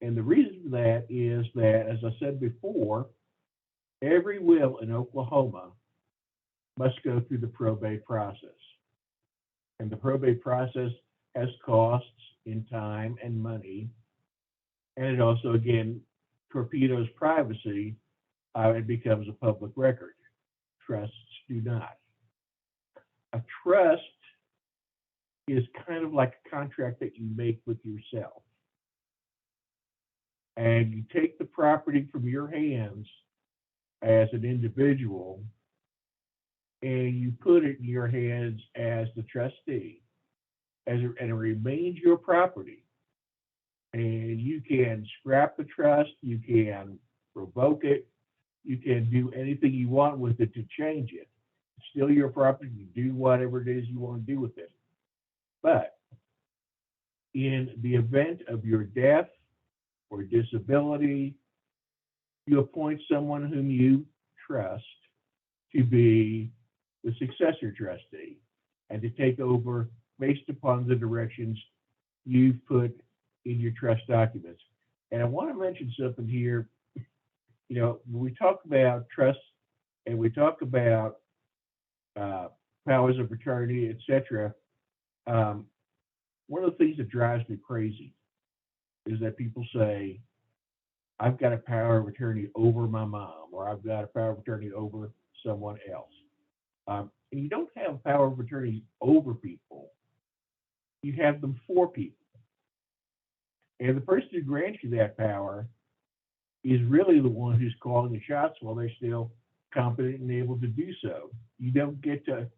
And the reason for that is that, as I said before, every will in Oklahoma must go through the probate process. And the probate process has costs in time and money. And it also, again, torpedoes privacy. It becomes a public record. Trusts do not. A trust is kind of like a contract that you make with yourself. And you take the property from your hands as an individual, and you put it in your hands as the trustee, and it remains your property. And you can scrap the trust, you can revoke it, you can do anything you want with it to change it. It's still your property, you do whatever it is you want to do with it. But in the event of your death or disability, you appoint someone whom you trust to be the successor trustee and to take over based upon the directions you've put in your trust documents. And I want to mention something here. When we talk about trusts and we talk about powers of attorney, etc., one of the things that drives me crazy is that people say, I've got a power of attorney over my mom, or I've got a power of attorney over someone else. And you don't have power of attorney over people. You have them for people. And the person who grants you that power is really the one who's calling the shots while they're still competent and able to do so. You don't get to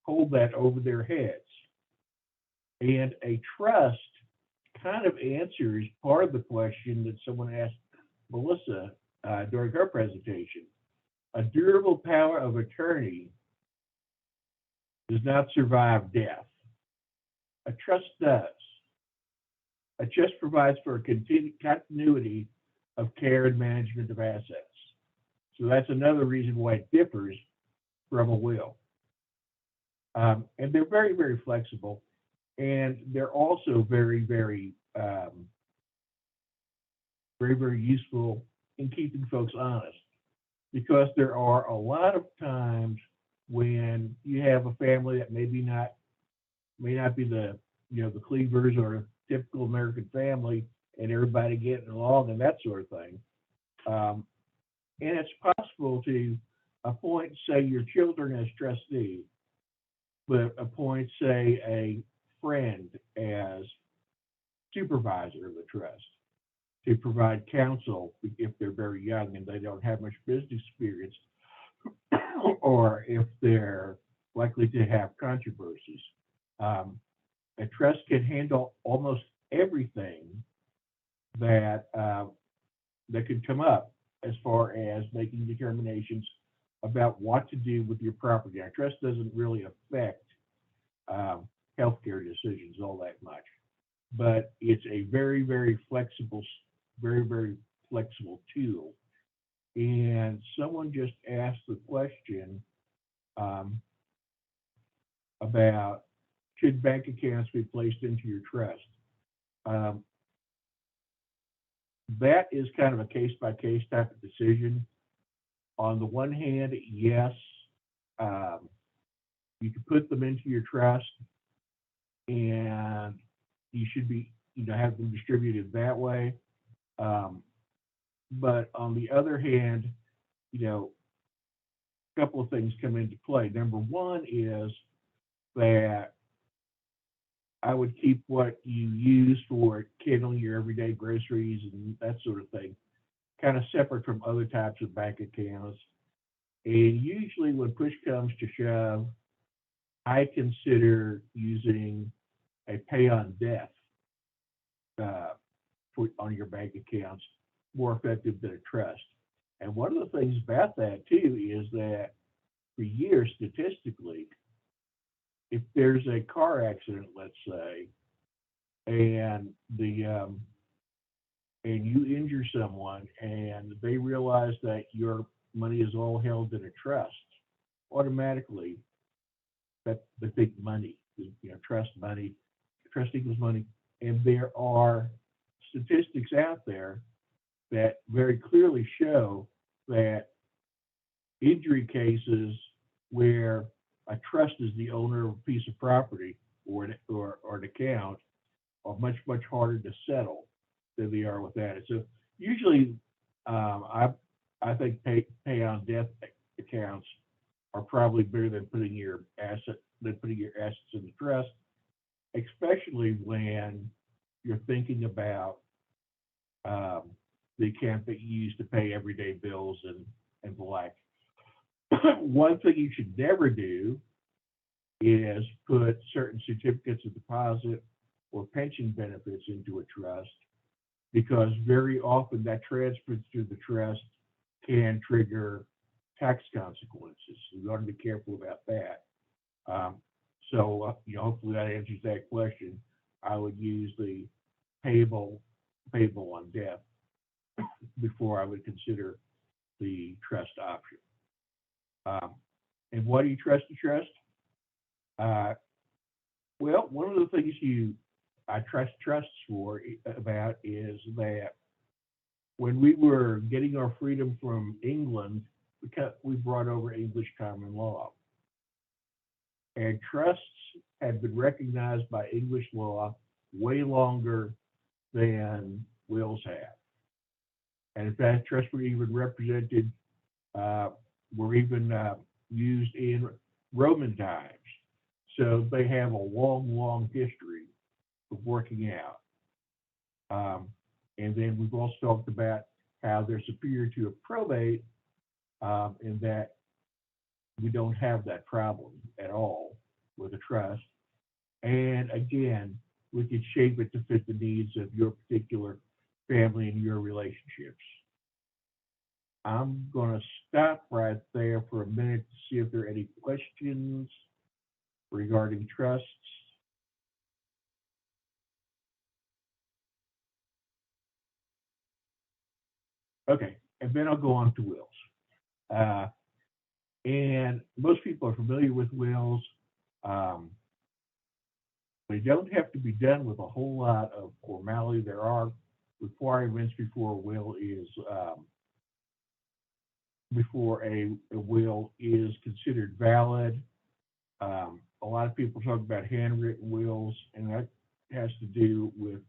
hold that over their heads. And a trust kind of answers part of the question that someone asked Melissa during her presentation. A durable power of attorney does not survive death. A trust does. A trust provides for a continuity of care and management of assets. So that's another reason why it differs from a will. And they're very, very flexible. And they're also very, very, very useful in keeping folks honest. Because there are a lot of times when you have a family that may not be the the Cleavers or a typical American family, and everybody getting along and that sort of thing. And it's possible to appoint, say, your children as trustee, but appoint, say, a friend as supervisor of the trust to provide counsel if they're very young and they don't have much business experience, or if they're likely to have controversies. A trust can handle almost everything that could come up as far as making determinations about what to do with your property. A trust doesn't really affect healthcare decisions all that much, but it's a very, very flexible tool. And someone just asked the question about should bank accounts be placed into your trust? That is kind of a case-by-case type of decision. On the one hand, yes, you can put them into your trust, and you should be, have them distributed that way. But on the other hand, a couple of things come into play. Number one is that I would keep what you use for handling your everyday groceries and that sort of thing kind of separate from other types of bank accounts. And usually when push comes to shove, I consider using a pay on death on your bank accounts more effective than a trust. And one of the things about that too is that for years, statistically, if there's a car accident, let's say, and and you injure someone and they realize that your money is all held in a trust, automatically that the big money, trust money, trust equals money. And there are statistics out there that very clearly show that injury cases where a trust is the owner of a piece of property or an account are much, much harder to settle than they are without it. So usually I think pay on death accounts are probably better than putting your assets in the trust, especially when you're thinking about the account that you use to pay everyday bills and the like. One thing you should never do is put certain certificates of deposit or pension benefits into a trust, because very often that transfer through the trust can trigger tax consequences. So you ought to be careful about that. Hopefully that answers that question. I would use the payable on death before I would consider the trust option. And what do you trust to trust? Well, one of the things I trust trusts about is that when we were getting our freedom from England, we brought over English common law. And trusts had been recognized by English law way longer than wills have. And in fact, trusts were even represented, were even used in Roman times. So they have a long, long history of working out. And then we've also talked about how they're superior to a probate, in that we don't have that problem at all with a trust. And again, we can shape it to fit the needs of your particular family and your relationships. I'm going to stop right there for a minute to see if there are any questions regarding trusts. Okay, and then I'll go on to wills. And most people are familiar with wills. They don't have to be done with a whole lot of formality. There are requirements before a will is considered valid. A lot of people talk about handwritten wills, and that has to do with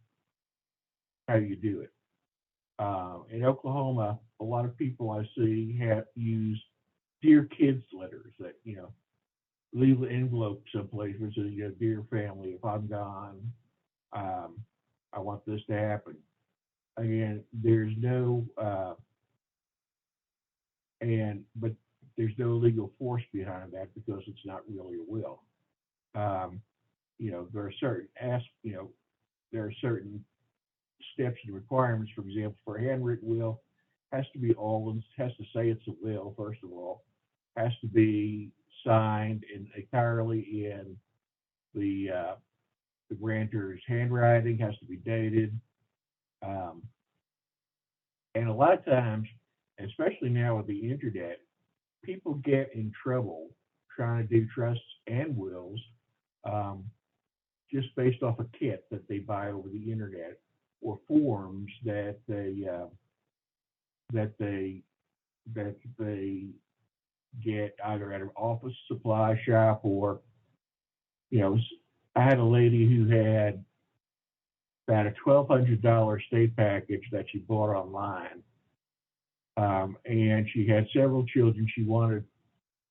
how you do it. In Oklahoma, a lot of people I see have used dear kids letters that, leave an envelope someplace where it says, dear family, if I'm gone, I want this to happen. Again, there's no there's no legal force behind that because it's not really a will. There are certain steps and requirements. For example, for a handwritten will, has to be has to say it's a will, first of all, has to be signed entirely in the grantor's handwriting, has to be dated. And a lot of times, especially now with the internet, people get in trouble trying to do trusts and wills just based off a kit that they buy over the internet or forms that they get either at an office supply shop or, I had a lady who had about a $1,200 estate package that she bought online. And she had several children. She wanted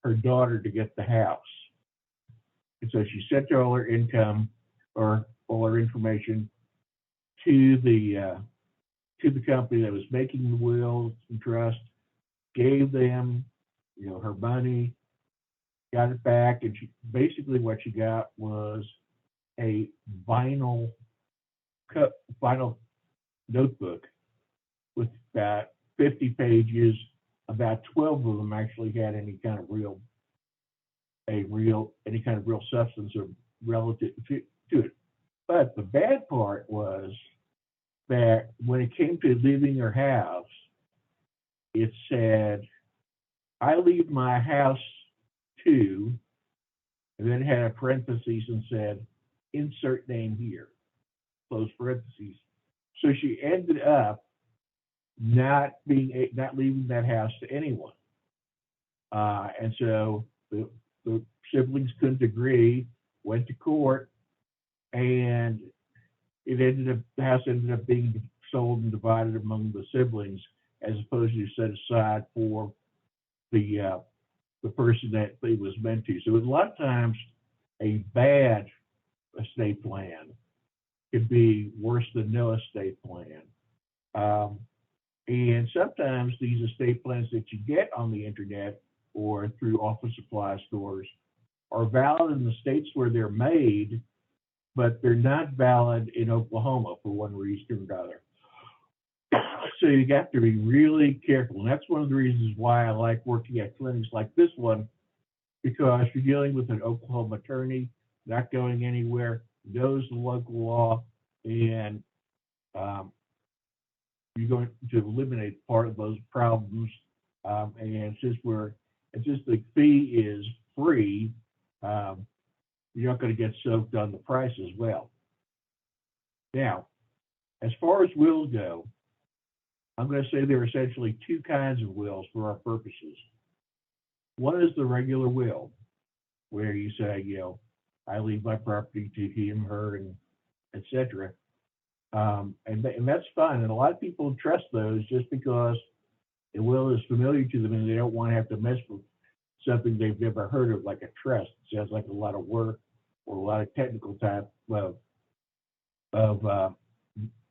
her daughter to get the house. And so she sent all her income or all her information to the company that was making the will and trust, gave them, her money, got it back, and what she got was a vinyl notebook with about 50 pages. About 12 of them actually had any kind of real substance or relative to it. But the bad part was that when it came to leaving her house, it said, I leave my house to, and then it had a parentheses and said, insert name here, close parentheses. So she ended up not leaving that house to anyone. And so the siblings couldn't agree, went to court, and the house ended up being sold and divided among the siblings as opposed to set aside for the person that it was meant to. So a lot of times a bad estate plan could be worse than no estate plan. And sometimes these estate plans that you get on the internet or through office supply stores are valid in the states where they're made, but they're not valid in Oklahoma for one reason or another. So you got to be really careful. And that's one of the reasons why I like working at clinics like this one, because you're dealing with an Oklahoma attorney, not going anywhere, knows the local law, and you're going to eliminate part of those problems. And since the fee is free, you're not going to get soaked on the price as well. Now, as far as wills go, I'm going to say there are essentially two kinds of wills for our purposes. One is the regular will, where you say, I leave my property to him, her, and etc. And that's fine. And a lot of people trust those just because the will is familiar to them and they don't want to have to mess with something they've never heard of, like a trust. It sounds like a lot of work or a lot of technical type of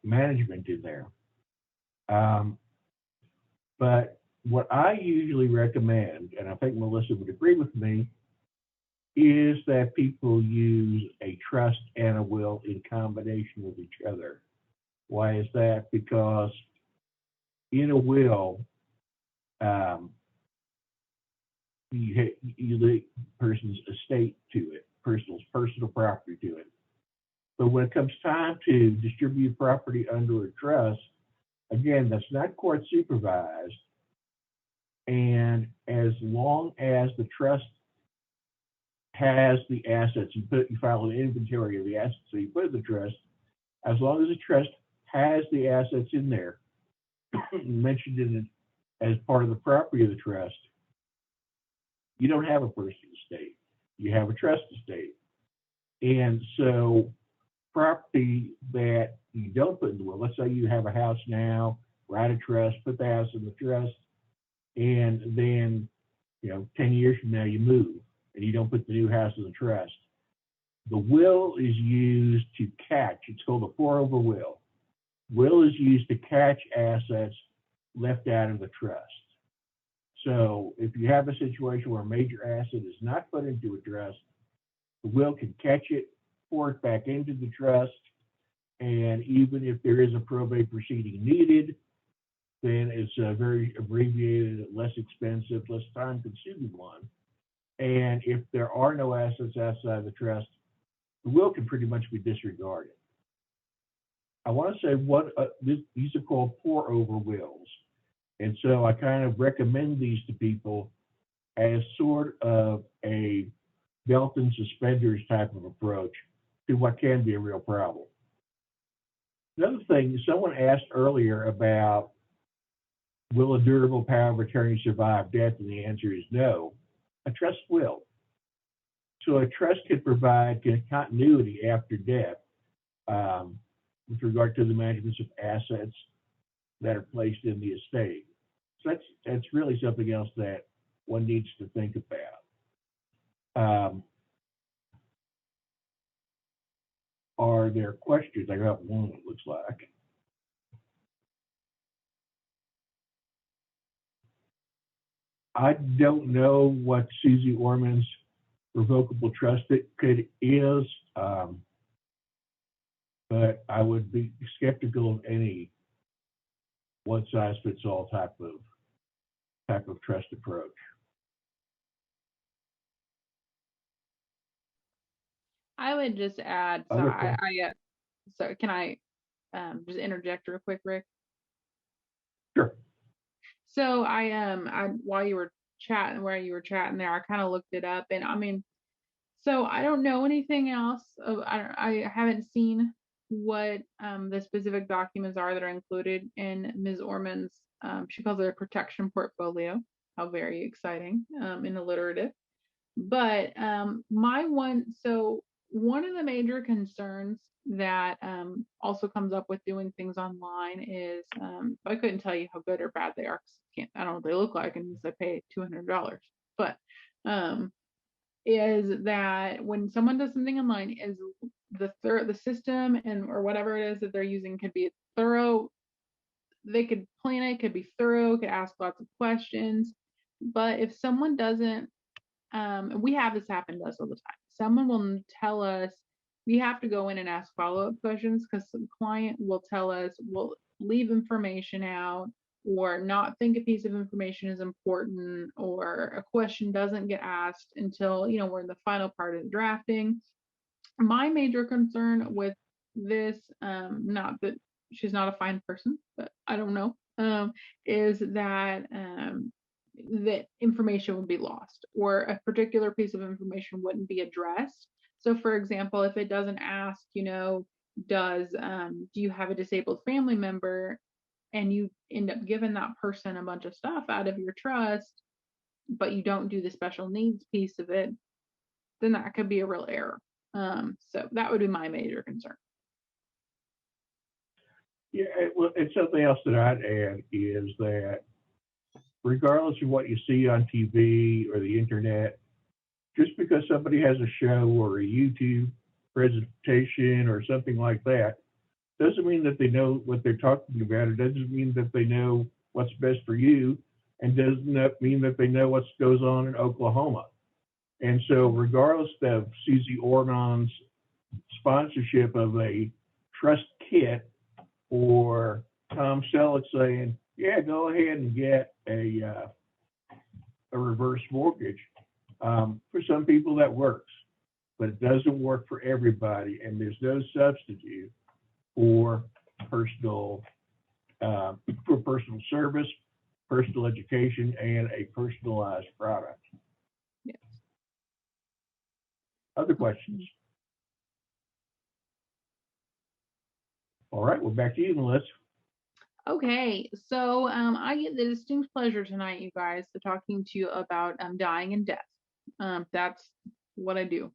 management in there. But what I usually recommend, and I think Melissa would agree with me, is that people use a trust and a will in combination with each other. Why is that? Because in a will, you the person's estate to it, personal property to it. But when it comes time to distribute property under a trust, again, that's not court supervised. And as long as the trust has the assets, you file an inventory of the assets that you put in the trust, as long as the trust has the assets in there, mentioned in it as part of the property of the trust, you don't have a personal estate. You have a trust estate. And so property that you don't put in the will, let's say you have a house now, write a trust, put the house in the trust, and then 10 years from now you move and you don't put the new house in the trust. The will is used to catch, it's called a pour-over will. Will is used to catch assets left out of the trust. So if you have a situation where a major asset is not put into a trust, the will can catch it, pour it back into the trust, and even if there is a probate proceeding needed, then it's a very abbreviated, less expensive, less time-consuming one. And if there are no assets outside the trust, the will can pretty much be disregarded. I want to say these are called pour-over wills. And so I kind of recommend these to people as sort of a belt and suspenders type of approach to what can be a real problem. Another thing, someone asked earlier about, will a durable power of attorney survive death? And the answer is no. A trust will. So a trust can provide continuity after death with regard to the management of assets that are placed in the estate. So that's really something else that one needs to think about. Are there questions? I got one, it looks like. I don't know what Susie Orman's revocable trust is, but I would be skeptical of any one-size-fits-all type of trust approach. I would just add, so so can I just interject real quick, Rick? Sure. So I while you were chatting there, I kind of looked it up, and I mean, so I don't know anything else. I haven't seen what the specific documents are that are included in Ms. Orman's. She calls it a protection portfolio. How very exciting and alliterative. But one of the major concerns that also comes up with doing things online is I couldn't tell you how good or bad they are. I don't know what they look like unless I pay $200. But is that when someone does something online, is the system or whatever it is that they're using could be thorough. They could plan it, could be thorough, could ask lots of questions. But if someone doesn't, we have this happen to us all the time. Someone will tell us we have to go in and ask follow-up questions because the client will tell us we'll leave information out or not think a piece of information is important, or a question doesn't get asked until we're in the final part of the drafting. My major concern with this, not that she's not a fine person, but I don't know, is that that information would be lost, or a particular piece of information wouldn't be addressed. So for example, if it doesn't ask, do you have a disabled family member, and you end up giving that person a bunch of stuff out of your trust, but you don't do the special needs piece of it, then that could be a real error. So that would be my major concern. Yeah, well, and something else that I'd add is that regardless of what you see on TV or the internet, just because somebody has a show or a YouTube presentation or something like that, doesn't mean that they know what they're talking about. It doesn't mean that they know what's best for you, and doesn't that mean that they know what goes on in Oklahoma. And so regardless of Susie Orgon's sponsorship of a trust kit, or Tom Selleck saying, yeah, go ahead and get a reverse mortgage. For some people that works, but it doesn't work for everybody, and there's no substitute for personal service, personal education, and a personalized product. Yes. Other questions? All right, we're back to you, Melissa. Okay, so I get the distinct pleasure tonight, you guys, to talking to you about dying and death. That's what I do.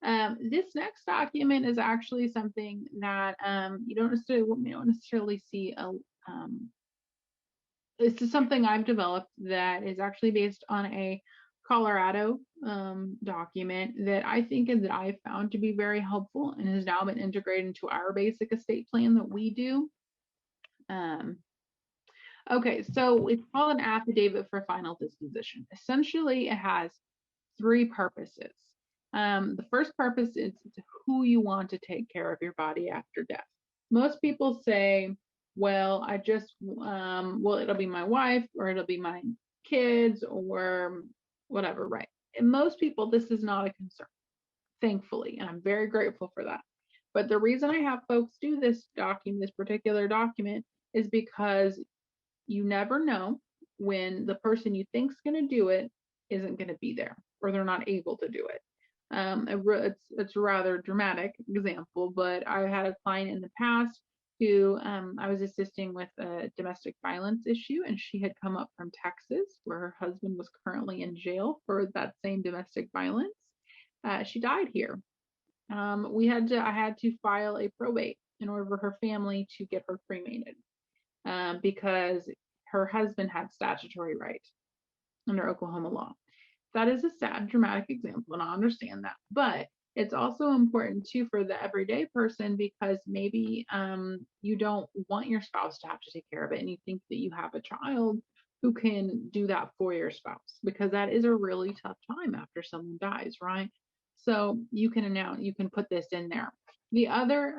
This next document is actually something that you don't necessarily see. This is something I've developed that is actually based on a Colorado document that I think and that I found to be very helpful and has now been integrated into our basic estate plan that we do. Okay, so it's called an affidavit for final disposition. Essentially, it has three purposes. The first purpose is who you want to take care of your body after death. Most people say, well, it'll be my wife, or it'll be my kids, or whatever, right? And most people, this is not a concern, thankfully, and I'm very grateful for that. But the reason I have folks do this particular document, is because you never know when the person you think is going to do it isn't going to be there, or they're not able to do it. It's a rather dramatic example, but I had a client in the past who I was assisting with a domestic violence issue, and she had come up from Texas, where her husband was currently in jail for that same domestic violence. She died here. I had to file a probate in order for her family to get her cremated, because her husband had statutory right under Oklahoma law. That is a sad, dramatic example, and I understand that. But it's also important too for the everyday person, because maybe you don't want your spouse to have to take care of it, and you think that you have a child who can do that for your spouse, because that is a really tough time after someone dies, right? So you can put this in there. The other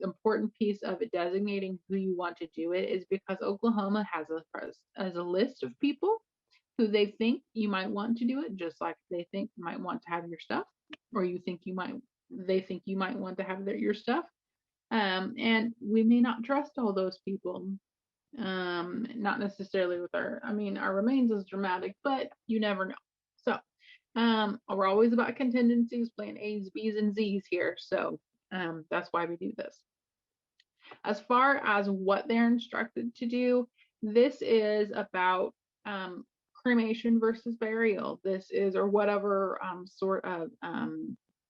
important piece of it designating who you want to do it is because Oklahoma has a list of people who they think you might want to do it, just like they think you might want to have your stuff, or they think you might want to have your stuff. And we may not trust all those people. Not necessarily with our remains is dramatic, but you never know. So we're always about contingencies, plan A's, B's, and Z's here. So that's why we do this. As far as what they're instructed to do, this is about cremation versus burial. This is, or whatever sort of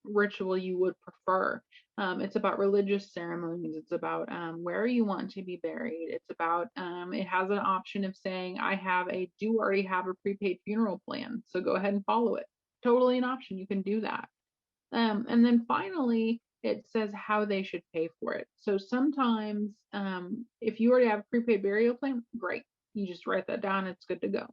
ritual you would prefer. It's about religious ceremonies. It's about where you want to be buried. It's about, it has an option of saying, I do already have a prepaid funeral plan, so go ahead and follow it. Totally an option. You can do that. And then finally, it says how they should pay for it. So sometimes if you already have a prepaid burial plan, great. You just write that down. It's good to go.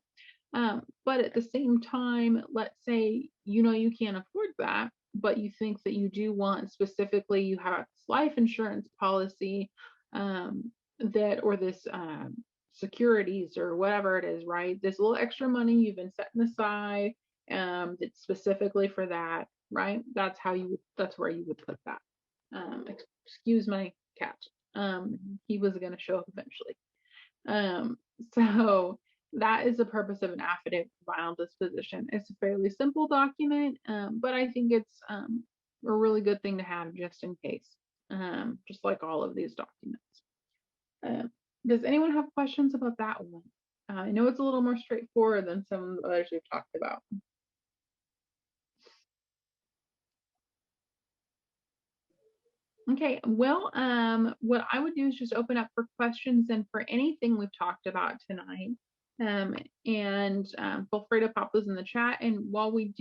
But at the same time, let's say, you can't afford that, but you think that you do want, specifically, you have this life insurance policy or this securities or whatever it is, right? This little extra money you've been setting aside that's specifically for that, right? That's where you would put that. Excuse my cat. He was going to show up eventually. So that is the purpose of an affidavit for final disposition. It's a fairly simple document, but I think it's a really good thing to have just in case, just like all of these documents. Does anyone have questions about that one? I know it's a little more straightforward than some of the others we've talked about. Okay, well, what I would do is just open up for questions and for anything we've talked about tonight. And feel free to pop those in the chat. And while you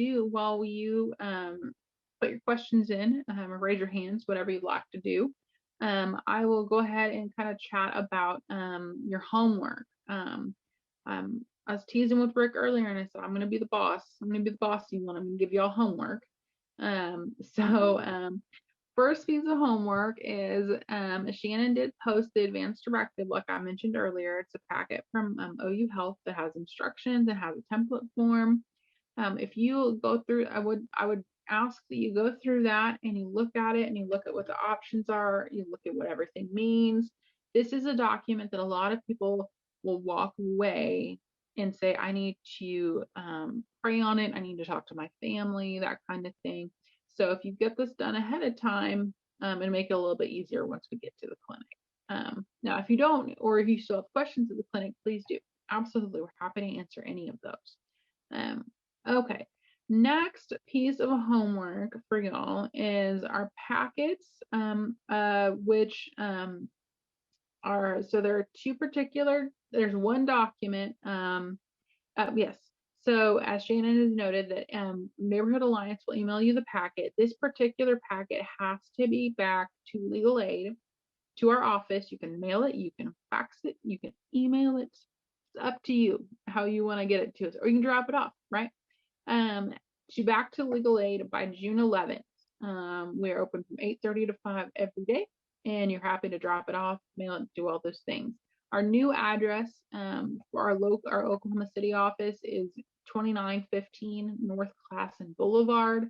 put your questions in, or raise your hands, whatever you'd like to do, I will go ahead and kind of chat about your homework. I was teasing with Rick earlier and I said, I'm going to be the boss. I'm going to be the bossy one. I'm going to give y'all homework. First piece of homework is Shannon did post the advanced directive, like I mentioned earlier. It's a packet from OU Health that has instructions and has a template form. If you go through, I would ask that you go through that and you look at it and you look at what the options are. You look at what everything means. This is a document that a lot of people will walk away and say, I need to pray on it. I need to talk to my family, that kind of thing. So if you get this done ahead of time, it'll make it a little bit easier once we get to the clinic. Now, if you don't, or if you still have questions at the clinic, please do. Absolutely, we're happy to answer any of those. Okay, next piece of homework for y'all is our packets, which are, so there are two particular, there's one document, yes. So as Shannon has noted that Neighborhood Alliance will email you the packet. This particular packet has to be back to legal aid, to our office. You can mail it, you can fax it, you can email it. It's up to you how you want to get it to us, or you can drop it off, right? To back to legal aid by June 11th. We are open from 8:30 to 5 every day, and you're happy to drop it off, mail it, do all those things. Our new address for our Oklahoma City office is 2915 North Classen Boulevard,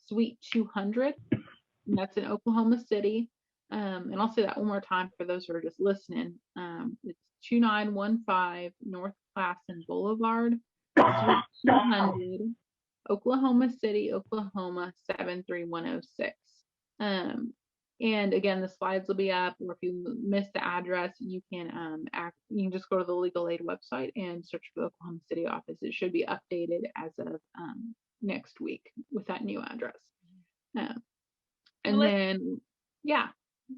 Suite 200. And that's in Oklahoma City. And I'll say that one more time for those who are just listening. It's 2915 North Classen Boulevard, Suite 200, Oklahoma City, Oklahoma 73106. And again, the slides will be up, or if you miss the address, you can you can just go to the legal aid website and search for the Oklahoma City office. It should be updated as of next week with that new address. And then, yeah.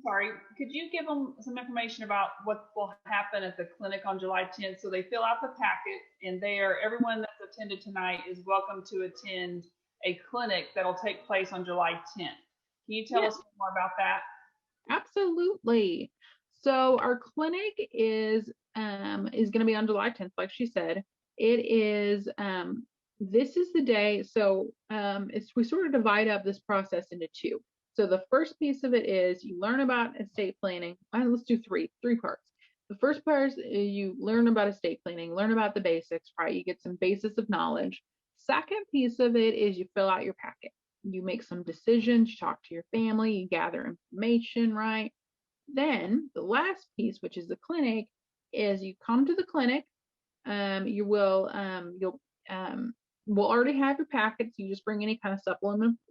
Sorry, could you give them some information about what will happen at the clinic on July 10th? So they fill out the packet, and everyone that's attended tonight is welcome to attend a clinic that'll take place on July 10th. Can you tell us more about that? Absolutely. So our clinic is going to be on July 10th, like she said. It is this is the day. So we sort of divide up this process into two. So the first piece of it is you learn about estate planning. Let's do three parts. The first part is you learn about estate planning, learn about the basics, right? You get some basis of knowledge. Second piece of it is you fill out your packet. You make some decisions, you talk to your family, you gather information, right? Then the last piece, which is the clinic, is you come to the clinic. We'll already have your packets. You just bring any kind of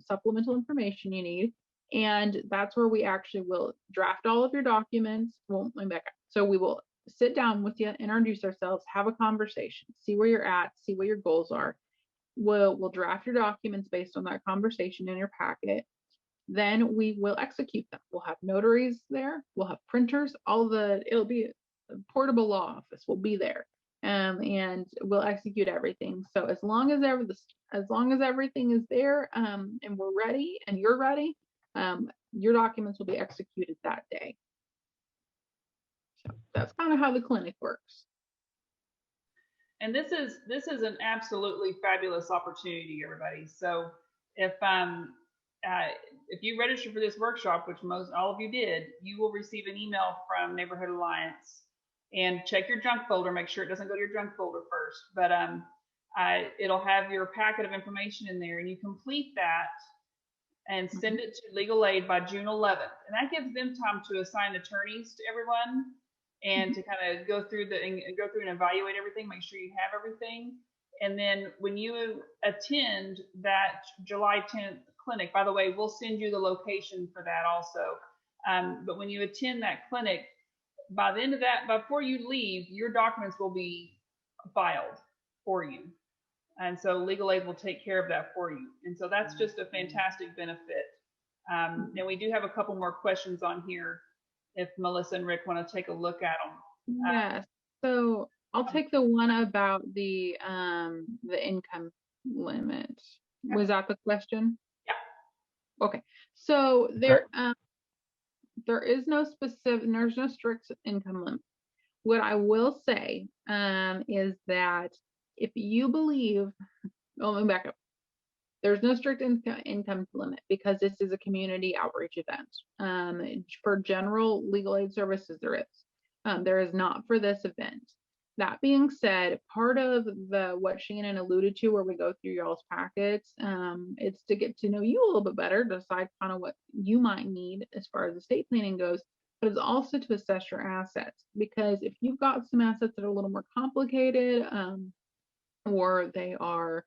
supplemental information you need. And that's where we actually will draft all of your documents. Well, let me back up. So we will sit down with you, introduce ourselves, have a conversation, see where you're at, see what your goals are. We'll draft your documents based on that conversation in your packet. Then we will execute them. We'll have notaries there. We'll have printers. It'll be a portable law office. We'll be there. And we'll execute everything. So as long as everything is there, and we're ready and you're ready, your documents will be executed that day. So that's kind of how the clinic works. And this is an absolutely fabulous opportunity, everybody. So if you register for this workshop, which all of you did, you will receive an email from Neighborhood Alliance. And check your junk folder, make sure it doesn't go to your junk folder first. But it'll have your packet of information in there, and you complete that and send it to legal aid by June 11th. And that gives them time to assign attorneys to everyone and to kind of go through and evaluate everything, make sure you have everything. And then when you attend that July 10th clinic, by the way, we'll send you the location for that also. But when you attend that clinic, by the end of that, before you leave, your documents will be filed for you. And so legal aid will take care of that for you. And so that's just a fantastic benefit. And we do have a couple more questions on here if Melissa and Rick want to take a look at them. Yes. So I'll take the one about the income limit. Was that the question? Yeah. Okay. So there there is no specific, there's no strict income limit. What I will say is that if you believe, oh, let me back up. There's no strict income limit because this is a community outreach event. For general legal aid services, there is. There is not for this event. That being said, part of what Shannon alluded to, where we go through y'all's packets, it's to get to know you a little bit better, decide kind of what you might need as far as estate planning goes, but it's also to assess your assets. Because if you've got some assets that are a little more complicated, or they are,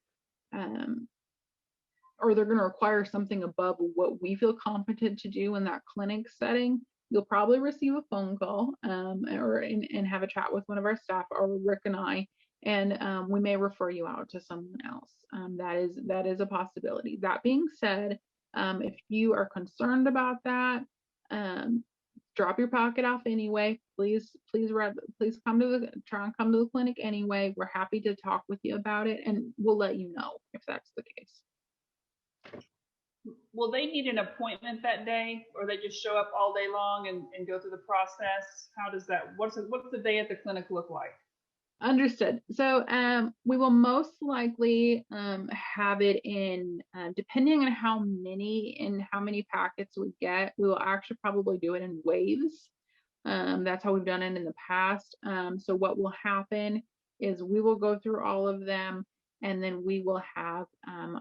or they're going to require something above what we feel competent to do in that clinic setting, you'll probably receive a phone call and have a chat with one of our staff, or Rick and I, and we may refer you out to someone else. That is a possibility. That being said, if you are concerned about that, drop your pocket off anyway. Please come to the clinic anyway. We're happy to talk with you about it, and we'll let you know if that's the case. Will they need an appointment that day, or they just show up all day long and go through the process? How does that, what's the day at the clinic look like? Understood. So we will most likely have it in, depending on how many packets we get, we will actually probably do it in waves. That's how we've done it in the past. So what will happen is we will go through all of them, and then we will have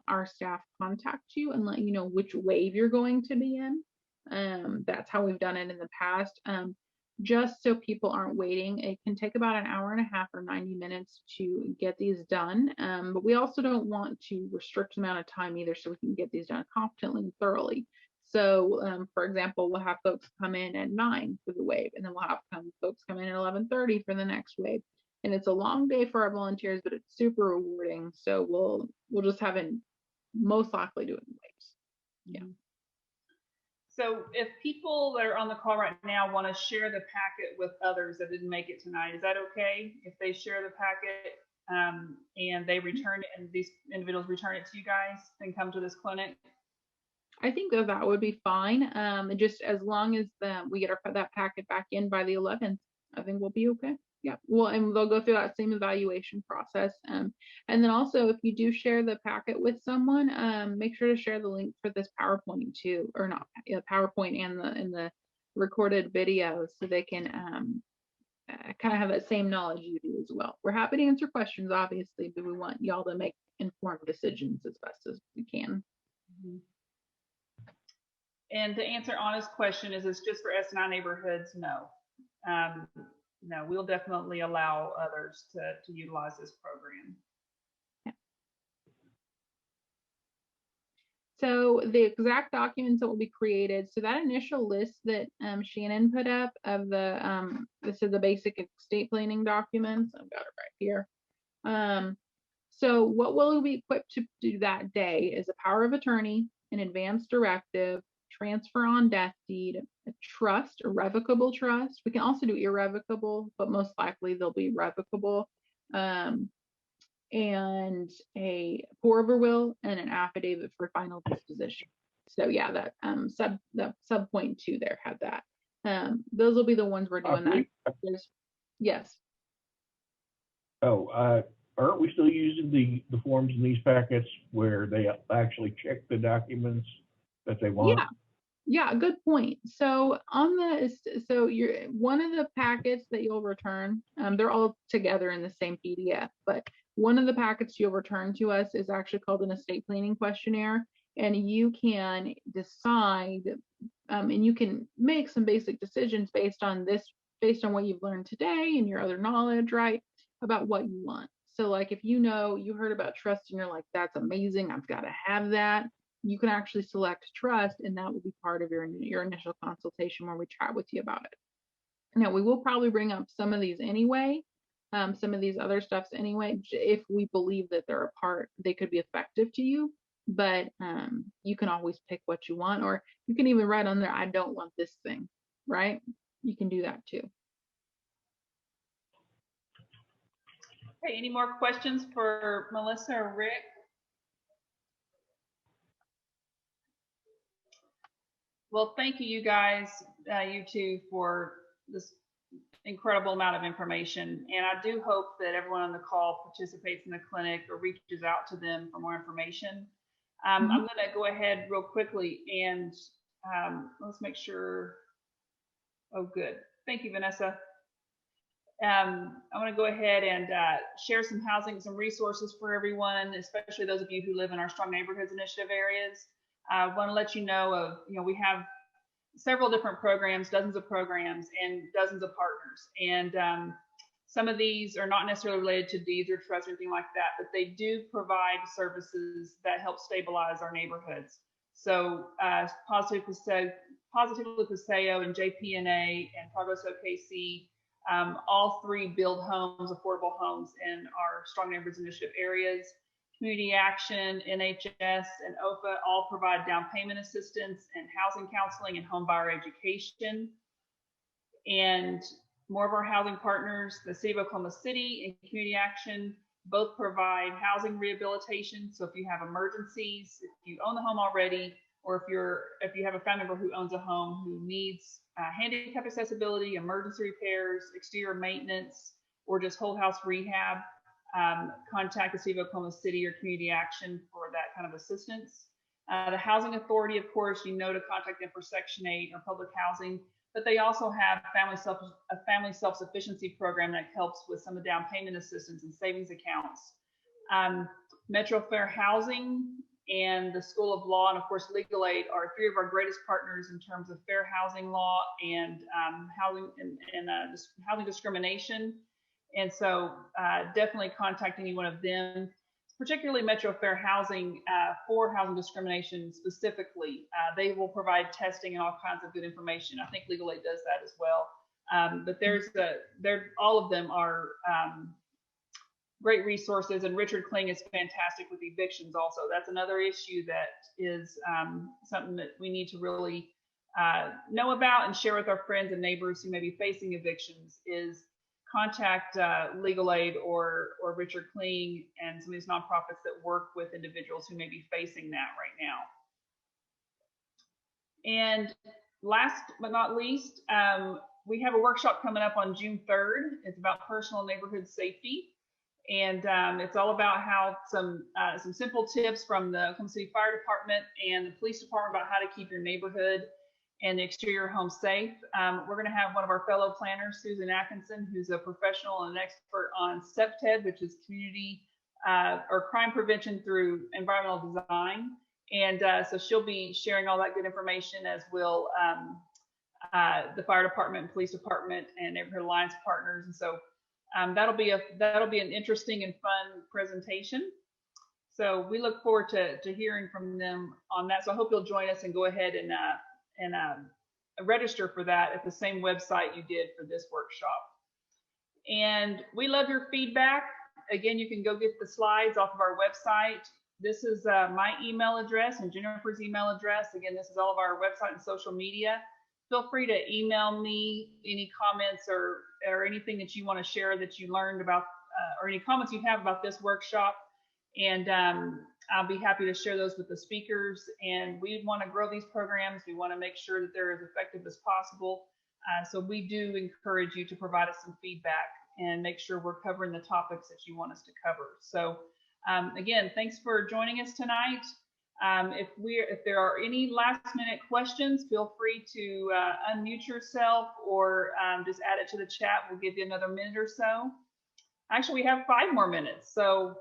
our staff contact you and let you know which wave you're going to be in. That's how we've done it in the past. Just so people aren't waiting, it can take about an hour and a half or 90 minutes to get these done. But we also don't want to restrict the amount of time either, so we can get these done competently and thoroughly. So, for example, we'll have folks come in at 9 for the wave, and then we'll have folks come in at 11:30 for the next wave. And it's a long day for our volunteers, but it's super rewarding. So we'll just have it most likely do it in waves. Yeah. So if people that are on the call right now want to share the packet with others that didn't make it tonight, is that okay if they share the packet and they return it, and these individuals return it to you guys and come to this clinic? I think that would be fine. Just as long as we get that packet back in by the 11th, I think we'll be okay. Yeah. Well, and they'll go through that same evaluation process. And then also, if you do share the packet with someone, make sure to share the link for this PowerPoint too, or not PowerPoint and the recorded video, so they can kind of have that same knowledge you do as well. We're happy to answer questions, obviously, but we want y'all to make informed decisions as best as we can. Mm-hmm. And to answer Anna's question, is this just for SNI neighborhoods? No. No, we'll definitely allow others to utilize this program. Yeah. So the exact documents that will be created, so that initial list that Shannon put up of the, this is the basic estate planning documents, I've got it right here. So what will be equipped to do that day is a power of attorney, an advance directive, transfer on death deed, a trust, a revocable trust. We can also do irrevocable, but most likely they'll be revocable. And a pour-over will and an affidavit for final disposition. So yeah, that sub point 2 there had that. Those will be the ones we're doing. Yes. Oh, aren't we still using the forms in these packets where they actually check the documents that they want? Yeah, good point. So on one of the packets that you'll return, they're all together in the same PDF, but one of the packets you'll return to us is actually called an estate planning questionnaire, and you can decide, and you can make some basic decisions based on what you've learned today and your other knowledge, right, about what you want. So like if you heard about trust and you're like, that's amazing, I've got to have that, you can actually select trust, and that will be part of your initial consultation where we chat with you about it. Now, we will probably bring up some of these anyway, some of these other stuffs anyway, if we believe that they could be effective to you, but you can always pick what you want, or you can even write on there, I don't want this thing, right? You can do that too. Okay, any more questions for Melissa or Rick? Well, thank you, you guys, you two, for this incredible amount of information. And I do hope that everyone on the call participates in the clinic or reaches out to them for more information. I'm going to go ahead real quickly and let's make sure. Oh, good. Thank you, Vanessa. I'm going to go ahead and share some resources for everyone, especially those of you who live in our Strong Neighborhoods Initiative areas. I want to let you know of, we have several different programs, dozens of programs, and dozens of partners. And some of these are not necessarily related to deeds or trusts or anything like that, but they do provide services that help stabilize our neighborhoods. So Positively Paseo and JPNA and Progress OKC, all three build homes, affordable homes in our Strong Neighborhoods Initiative areas. Community Action, NHS, and OFA all provide down payment assistance and housing counseling and home buyer education. And more of our housing partners, the City of Oklahoma City and Community Action, both provide housing rehabilitation. So if you have emergencies, if you own the home already, or if you have a family member who owns a home who needs handicap accessibility, emergency repairs, exterior maintenance, or just whole house rehab, contact the City of Oklahoma City or Community Action for that kind of assistance. The Housing Authority, of course, to contact them for Section 8 or public housing, but they also have a family self-sufficiency program that helps with some of the down payment assistance and savings accounts. Metro Fair Housing and the School of Law, and of course Legal Aid, are three of our greatest partners in terms of fair housing law and housing discrimination. And so definitely contact any one of them, particularly Metro Fair Housing for housing discrimination specifically. They will provide testing and all kinds of good information. I think Legal Aid does that as well. But all of them are great resources, and Richard Kling is fantastic with evictions also. That's another issue that is something that we need to really know about and share with our friends and neighbors who may be facing evictions. Is contact Legal Aid or Richard Kling and some of these nonprofits that work with individuals who may be facing that right now. And last but not least, we have a workshop coming up on June 3rd. It's about personal neighborhood safety. And it's all about how some simple tips from the Oklahoma City Fire Department and the police department about how to keep your neighborhood and the exterior home safe. We're going to have one of our fellow planners, Susan Atkinson, who's a professional and an expert on CPTED, which is community or crime prevention through environmental design. And so she'll be sharing all that good information, as will the fire department and police department and neighborhood alliance partners. And so that'll be an interesting and fun presentation. So we look forward to hearing from them on that. So I hope you'll join us and go ahead and register for that at the same website you did for this workshop. And we love your feedback. Again, you can go get the slides off of our website. This is my email address and Jennifer's email address. Again, this is all of our website and social media. Feel free to email me any comments or anything that you want to share that you learned about, or any comments you have about this workshop. And I'll be happy to share those with the speakers. And we want to grow these programs. We want to make sure that they're as effective as possible. So we do encourage you to provide us some feedback and make sure we're covering the topics that you want us to cover. So again, thanks for joining us tonight. If there are any last minute questions, feel free to unmute yourself or just add it to the chat. We'll give you another minute or so. Actually, we have 5 more minutes. So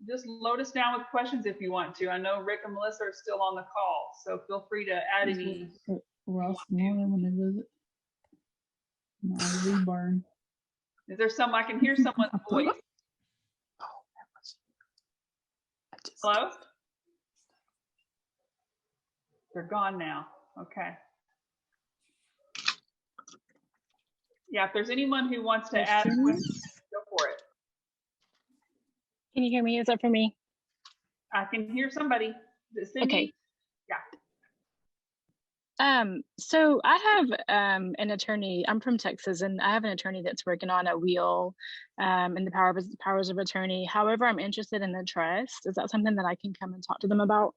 just load us down with questions if you want to. I know Rick and Melissa are still on the call, so feel free to add any. Ross Moore when they visit. RV barn. Is there some? I can hear someone's voice. Hello? They're gone now. Okay. Yeah, if there's anyone who wants to add questions, go for it. Can you hear me? Is that for me? I can hear somebody. Is it Cindy? Okay. Yeah. So I have an attorney. I'm from Texas, and I have an attorney that's working on a will in the powers of attorney. However, I'm interested in the trust. Is that something that I can come and talk to them about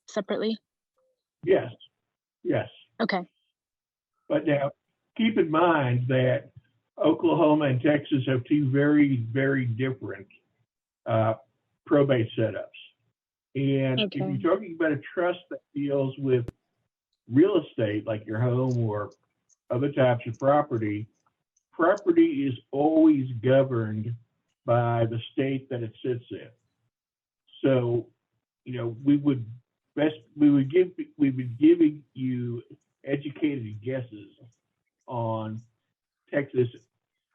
separately? Yes, yes. Okay. But now, keep in mind that Oklahoma and Texas have two very, very different probate setups. And if Okay. you're talking about a trust that deals with real estate, like your home or other types of property, property is always governed by the state that it sits in. So, you know, we would be giving you educated guesses on Texas.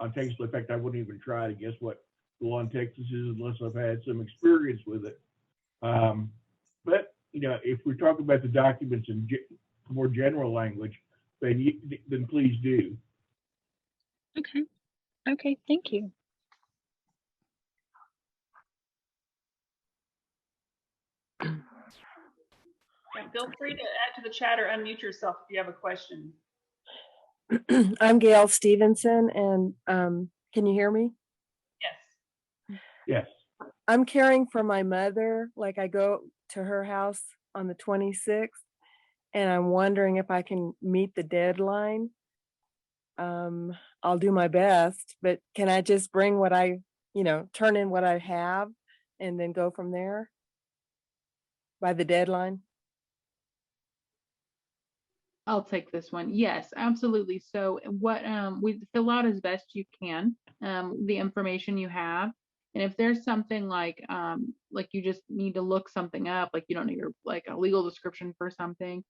In fact, I wouldn't even try to guess what the law in Texas is unless I've had some experience with it. But you know, if we're talking about the documents in more general language, then please do. Okay. Okay. Thank you. And feel free to add to the chat or unmute yourself if you have a question. I'm Gail Stevenson, and can you hear me? Yes. Yes. I'm caring for my mother. Like, I go to her house on the 26th, and I'm wondering if I can meet the deadline. I'll do my best, but can I just bring what turn in what I have and then go from there by the deadline? I'll take this one. Yes, absolutely. So what we fill out as best you can the information you have. And if there's something like you just need to look something up, like you don't know your like a legal description for something,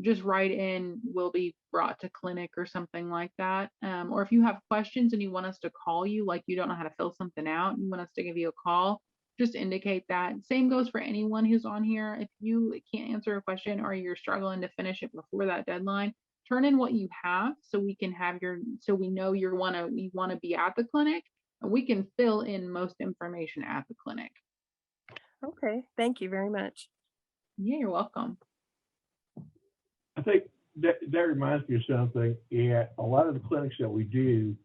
just write in will be brought to clinic or something like that. Or if you have questions and you want us to call you, like you don't know how to fill something out, you want us to give you a call, just indicate that. Same goes for anyone who's on here. If you can't answer a question or you're struggling to finish it before that deadline, turn in what you have so we can have so we know you want to be at the clinic, and we can fill in most information at the clinic. Okay, thank you very much. Yeah, you're welcome. I think that reminds me of something. Yeah, a lot of the clinics that we do,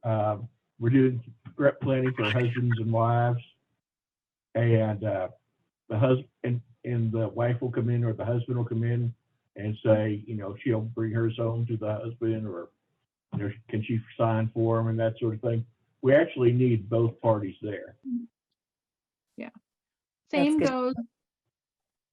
we're doing prep planning for husbands and wives. And the husband and the wife will come in, or the husband will come in and say, you know, she'll bring hers home to the husband, or you know, can she sign for him and that sort of thing. We actually need both parties there. Yeah. Same good. goes.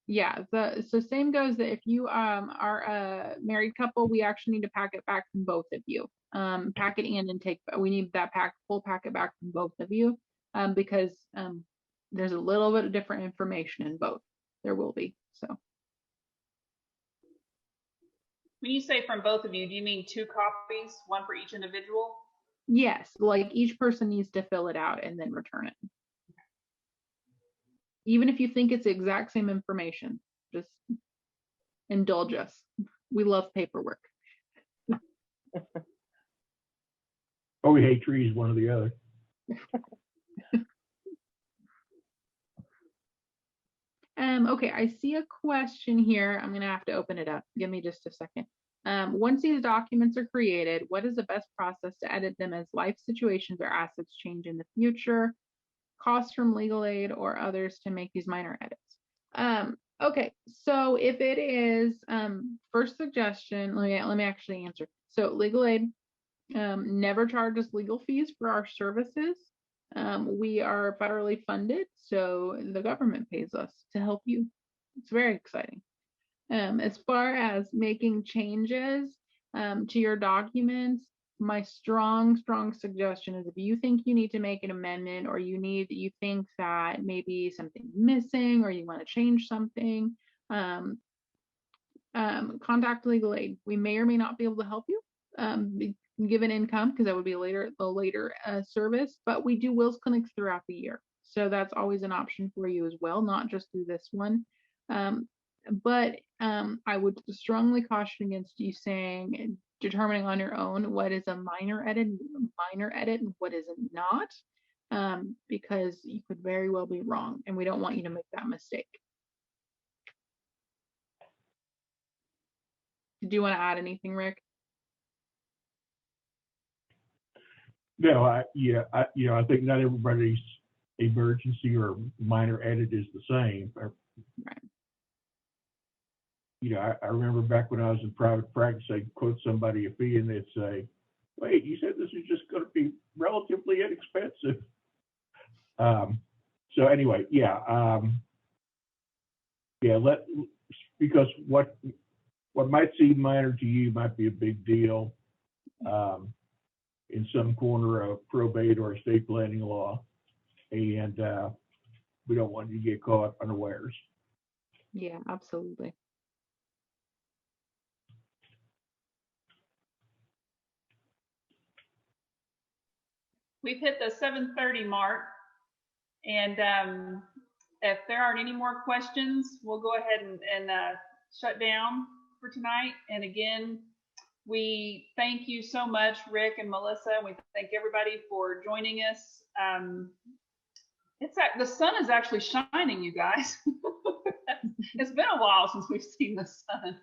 Yeah. So same goes that if you are a married couple, we actually need to pack it back from both of you. Pack it in and we need that full packet back from both of you, because there's a little bit of different information in both. There will be. So When you say from both of you, do you mean 2 copies, one for each individual? yes, like each person needs to fill it out and then return it. Even if you think it's the exact same information, just indulge us. We love paperwork. Or we hate trees, one or the other. Okay, I see a question here. I'm gonna have to open it up. Give me just a second. Once these documents are created, what is the best process to edit them as life situations or assets change in the future? Costs from legal aid or others to make these minor edits. Okay, so if it is first suggestion, let me actually answer. So legal aid never charges legal fees for our services. We are federally funded, so the government pays us to help you. It's very exciting. As far as making changes to your documents, my strong suggestion is if you think you need to make an amendment, or you think that maybe something's missing, or you want to change something, contact legal aid. We may or may not be able to help you. Given income, because that would be a later service, but we do wills clinics throughout the year, so that's always an option for you as well, not just through this one. But I would strongly caution against you determining on your own what is a minor edit and what is not, because you could very well be wrong, and we don't want you to make that mistake. Did you want to add anything, Rick? No, I think not everybody's emergency or minor edit is the same. Right. I remember back when I was in private practice, I'd quote somebody a fee and they'd say, wait, you said this is just going to be relatively inexpensive. So anyway, because what might seem minor to you might be a big deal in some corner of probate or estate planning law, and we don't want you to get caught unawares. Yeah, absolutely. We've hit the 7:30 mark, and if there aren't any more questions, we'll go ahead and shut down for tonight. And again, we thank you so much, Rick and Melissa. We thank everybody for joining us. The sun is actually shining, you guys. It's been a while since we've seen the sun.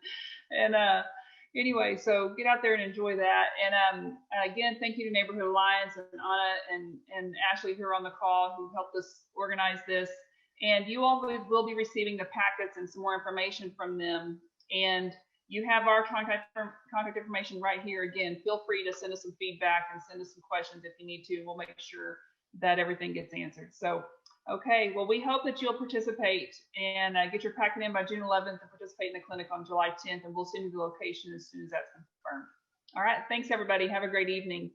And anyway, so get out there and enjoy that. And again, thank you to Neighborhood Alliance and Anna and Ashley who are on the call who helped us organize this. And you all will be receiving the packets and some more information from them. And you have our contact information right here. Again, feel free to send us some feedback and send us some questions if you need to. We'll make sure that everything gets answered. So, okay, well, we hope that you'll participate and get your packet in by June 11th and participate in the clinic on July 10th, and we'll send you the location as soon as that's confirmed. All right, thanks everybody. Have a great evening.